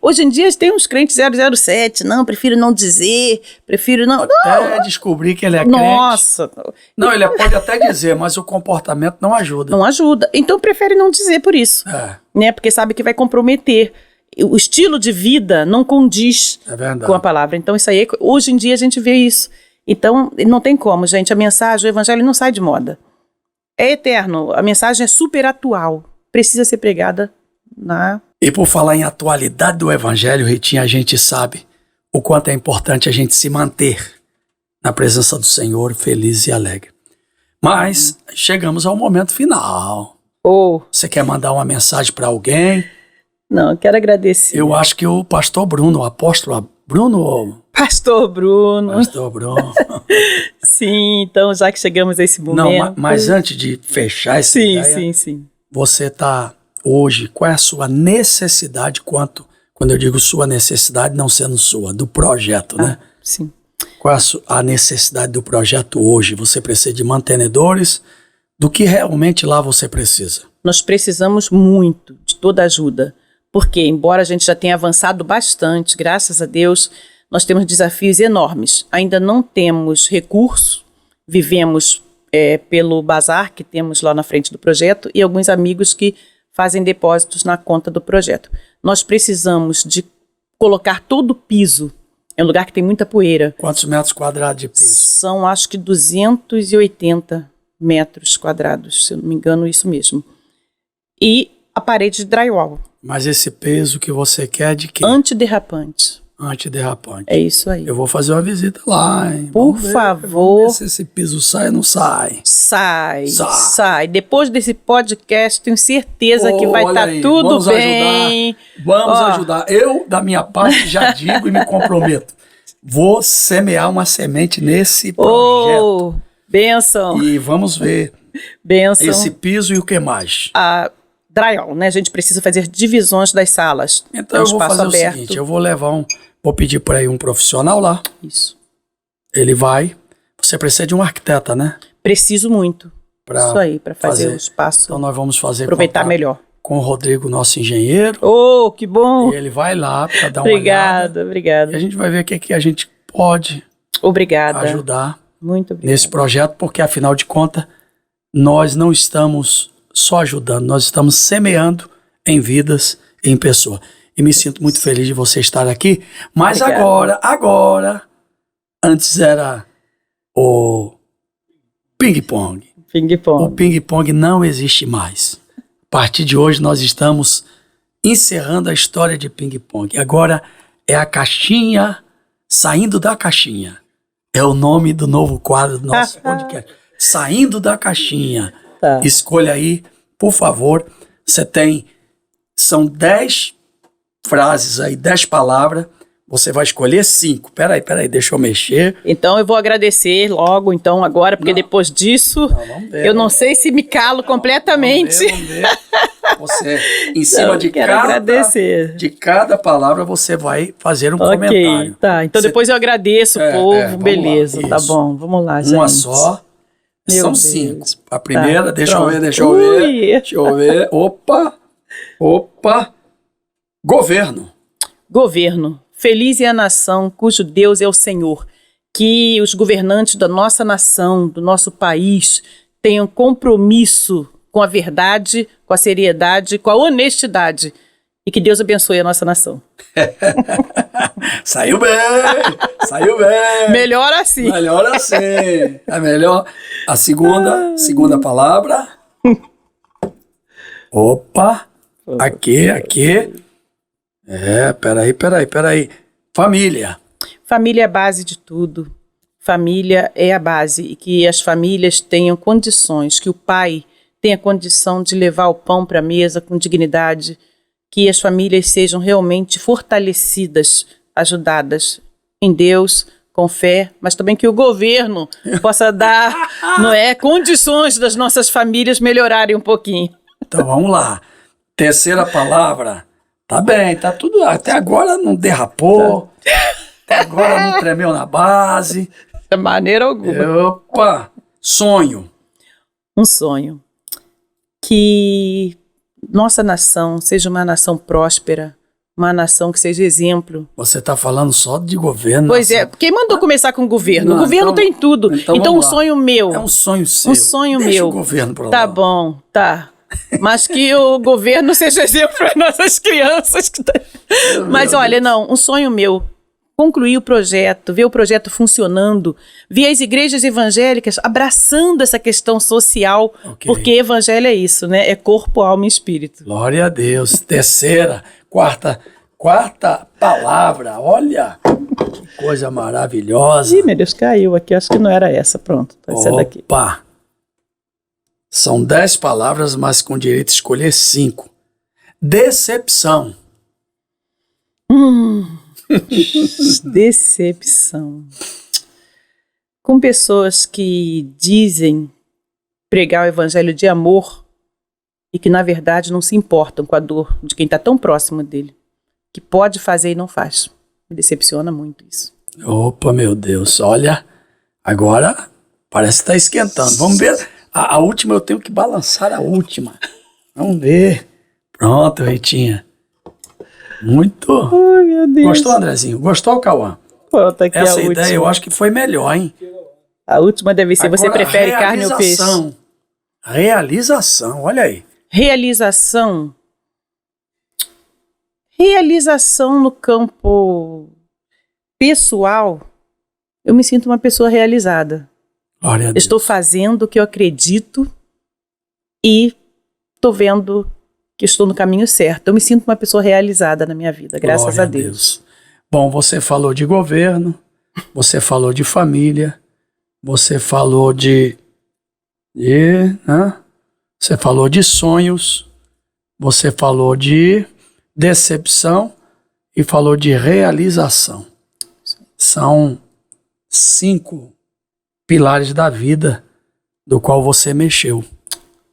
Hoje em dia tem uns crentes 007. Não, prefiro não dizer. Prefiro não... Até descobrir que ele é crente. Nossa. Não, ele pode até dizer, mas o comportamento não ajuda. Não ajuda. Então prefere não dizer por isso. Né? Porque sabe que vai comprometer. O estilo de vida não condiz com a palavra. Então isso aí, hoje em dia a gente vê isso. Então não tem como, gente. A mensagem, o evangelho não sai de moda. É eterno, a mensagem é super atual, precisa ser pregada na... E por falar em atualidade do evangelho, Ritinha, a gente sabe o quanto é importante a gente se manter na presença do Senhor, feliz e alegre. Mas chegamos ao momento final. Você quer mandar uma mensagem para alguém? Não, eu quero agradecer. Eu acho que o pastor Bruno, o apóstolo Bruno... Pastor Bruno. Pastor Bruno. Sim, então já que chegamos a esse momento... Não, mas antes de fechar essa ideia... Sim. Você está hoje, qual é a sua necessidade quando eu digo sua necessidade, não sendo sua, do projeto, né? Sim. Qual é a necessidade do projeto hoje? Você precisa de mantenedores? Do que realmente lá você precisa? Nós precisamos muito de toda ajuda, porque embora a gente já tenha avançado bastante, graças a Deus... Nós temos desafios enormes. Ainda não temos recurso, vivemos pelo bazar que temos lá na frente do projeto e alguns amigos que fazem depósitos na conta do projeto. Nós precisamos de colocar todo o piso. É um lugar que tem muita poeira. Quantos metros quadrados de piso? São, acho que 280 metros quadrados, se eu não me engano, isso mesmo. E a parede de drywall. Mas esse peso que você quer é de quê? Antiderrapante. Antiderrapante. É isso aí. Eu vou fazer uma visita lá, hein? Por favor. Vamos ver se esse piso sai ou não sai. Sai. Depois desse podcast, tenho certeza que vai estar tudo vamos bem. Vamos ajudar. Eu, da minha parte, já digo e me comprometo. Vou semear uma semente nesse projeto. Bênção. E vamos ver esse piso e o que mais? Drywall, né? A gente precisa fazer divisões das salas. Então eu vou fazer o seguinte, eu vou vou pedir para ir um profissional lá. Isso. Ele vai. Você precisa de um arquiteta, né? Preciso muito. Isso aí, para fazer o espaço. Então nós vamos fazer aproveitar melhor. Com o Rodrigo, nosso engenheiro. Que bom. E ele vai lá para dar uma olhada. Obrigada. E a gente vai ver o que a gente pode ajudar muito obrigada. Nesse projeto, porque afinal de contas, nós não estamos só ajudando, nós estamos semeando em vidas e em pessoas. E me sinto muito feliz de você estar aqui. Mas agora, antes era o ping-pong. O ping-pong não existe mais. A partir de hoje nós estamos encerrando a história de ping-pong. Agora é a caixinha saindo da caixinha. É o nome do novo quadro do nosso podcast. Saindo da caixinha. Tá. Escolha aí, por favor. São 10 frases aí, 10 palavras. Você vai escolher 5. Peraí, deixa eu mexer. Então eu vou agradecer logo, então, agora, porque depois disso, eu não sei se me calo completamente. Vamos ver. Você, em cima de cada palavra, você vai fazer um comentário. Tá. Então depois eu agradeço o povo, beleza, tá bom. Vamos lá, gente. Uma só. São 5. A primeira, deixa eu ver. Opa. Governo. Feliz é a nação cujo Deus é o Senhor. Que os governantes da nossa nação, do nosso país, tenham compromisso com a verdade, com a seriedade, com a honestidade. E que Deus abençoe a nossa nação. Saiu bem. Melhor assim. É melhor. A segunda palavra. Opa. Aqui. Peraí. Família. Família é a base de tudo. Família é a base. E que as famílias tenham condições, que o pai tenha condição de levar o pão para a mesa com dignidade, que as famílias sejam realmente fortalecidas, ajudadas em Deus, com fé, mas também que o governo possa dar, condições das nossas famílias melhorarem um pouquinho. Então vamos lá. Terceira palavra. Tá bem, tá tudo. Até agora não derrapou. Até agora não tremeu na base. De maneira alguma. Opa! Sonho. Um sonho. Que nossa nação seja uma nação próspera, uma nação que seja exemplo. Você está falando só de governo. Pois é, quem mandou começar com o governo? O governo tem tudo. Então um sonho meu. É um sonho seu. Um sonho Deixa meu. O governo pra lá. Tá bom, tá. Mas que o governo seja exemplo para nossas crianças. Mas olha, um sonho meu. Concluir o projeto, ver o projeto funcionando, ver as igrejas evangélicas abraçando essa questão social, porque evangelho é isso, né? É corpo, alma e espírito. Glória a Deus. Terceira, quarta palavra. Olha, que coisa maravilhosa. Ih, meu Deus, caiu aqui. Acho que não era essa. Pronto, vai ser daqui. Opa! São 10 palavras, mas com direito a escolher 5. Decepção. Decepção. Com pessoas que dizem pregar o evangelho de amor e que na verdade não se importam com a dor de quem está tão próximo dele, que pode fazer e não faz. Me decepciona muito isso. Opa, meu Deus, olha, agora parece que está esquentando. Vamos ver, a última eu tenho que balançar a última. Vamos ver. Pronto, Ritinha. Muito. Ai, meu Deus. Gostou, Andrezinho? Gostou, Cauã? Pronto, aqui essa a ideia última. Eu acho que foi melhor, hein? A última deve ser, agora, você prefere carne ou peixe? Realização, olha aí. Realização no campo pessoal, eu me sinto uma pessoa realizada. Glória a Deus. Estou fazendo o que eu acredito e estou vendo que estou no caminho certo. Eu me sinto uma pessoa realizada na minha vida, graças a Deus. Bom, você falou de governo, você falou de família, você falou você falou de sonhos, você falou de decepção e falou de realização. São 5 pilares da vida do qual você mexeu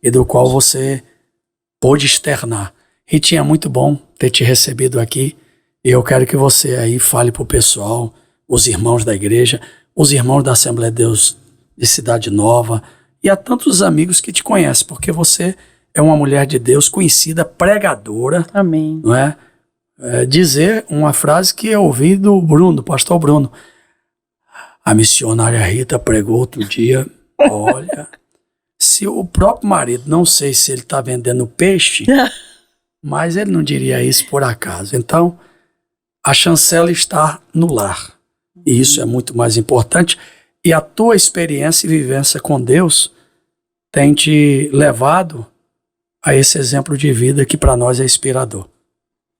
e do qual você pôde externar. Ritinha, é muito bom ter te recebido aqui e eu quero que você aí fale pro pessoal, os irmãos da igreja, os irmãos da Assembleia de Deus de Cidade Nova e a tantos amigos que te conhecem, porque você é uma mulher de Deus conhecida, pregadora. Amém. Não é? Dizer uma frase que eu ouvi do Bruno, do pastor Bruno. A missionária Rita pregou outro dia, olha, se o próprio marido, não sei se ele está vendendo peixe, mas ele não diria isso por acaso. Então, a chancela está no lar. E isso é muito mais importante. E a tua experiência e vivência com Deus tem te levado a esse exemplo de vida que para nós é inspirador.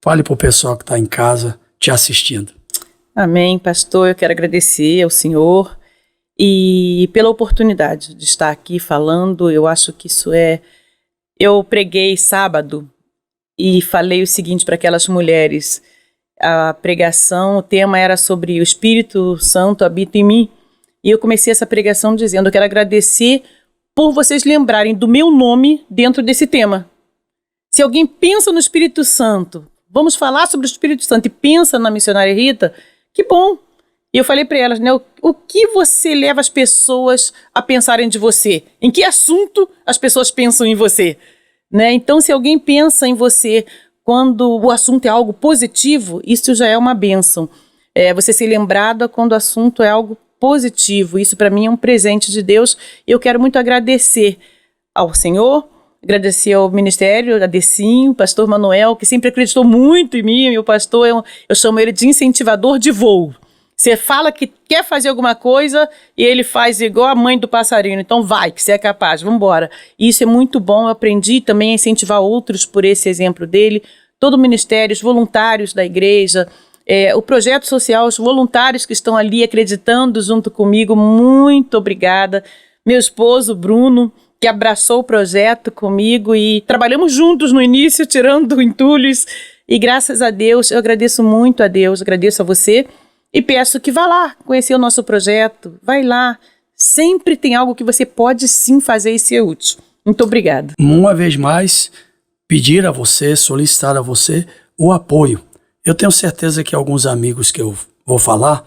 Fale para o pessoal que está em casa te assistindo. Amém, pastor. Eu quero agradecer ao Senhor e pela oportunidade de estar aqui falando. Eu acho que isso é... Eu preguei sábado e falei o seguinte para aquelas mulheres. A pregação, o tema era sobre o Espírito Santo habita em mim. E eu comecei essa pregação dizendo, eu quero agradecer por vocês lembrarem do meu nome dentro desse tema. Se alguém pensa no Espírito Santo, vamos falar sobre o Espírito Santo e pensa na missionária Rita, que bom. E eu falei para elas, né, o que você leva as pessoas a pensarem de você? Em que assunto as pessoas pensam em você? Né? Então, se alguém pensa em você quando o assunto é algo positivo, isso já é uma bênção. Você ser lembrada quando o assunto é algo positivo. Isso para mim é um presente de Deus. Eu quero muito agradecer ao Senhor, agradecer ao ministério, a Decinho, o pastor Manuel, que sempre acreditou muito em mim. Meu pastor, eu chamo ele de incentivador de voo. Você fala que quer fazer alguma coisa e ele faz igual a mãe do passarinho. Então vai, que você é capaz, vamos embora. Isso é muito bom, eu aprendi também a incentivar outros por esse exemplo dele. Todo o ministério, os voluntários da igreja, o projeto social, os voluntários que estão ali acreditando junto comigo, muito obrigada. Meu esposo, Bruno, que abraçou o projeto comigo e trabalhamos juntos no início, tirando entulhos. E graças a Deus, eu agradeço muito a Deus, agradeço a você e peço que vá lá conhecer o nosso projeto, vai lá. Sempre tem algo que você pode sim fazer e ser útil. Muito obrigada. Uma vez mais, pedir a você, solicitar a você o apoio. Eu tenho certeza que alguns amigos que eu vou falar,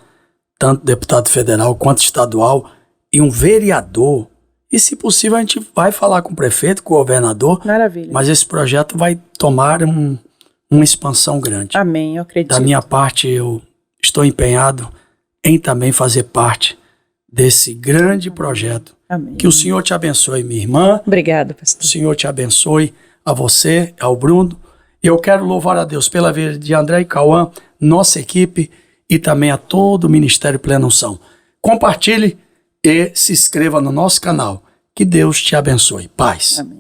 tanto deputado federal quanto estadual, e um vereador, e se possível a gente vai falar com o prefeito, com o governador. Maravilha. Mas esse projeto vai tomar uma expansão grande. Amém, eu acredito. Da minha parte, eu estou empenhado em também fazer parte desse grande projeto. Amém. Que o Senhor te abençoe, minha irmã. Obrigada, pastor. O Senhor te abençoe, a você, ao Bruno. E eu quero louvar a Deus pela vida de André e Cauã, nossa equipe, e também a todo o Ministério Plena Unção. Compartilhe e se inscreva no nosso canal. Que Deus te abençoe. Paz. Amém.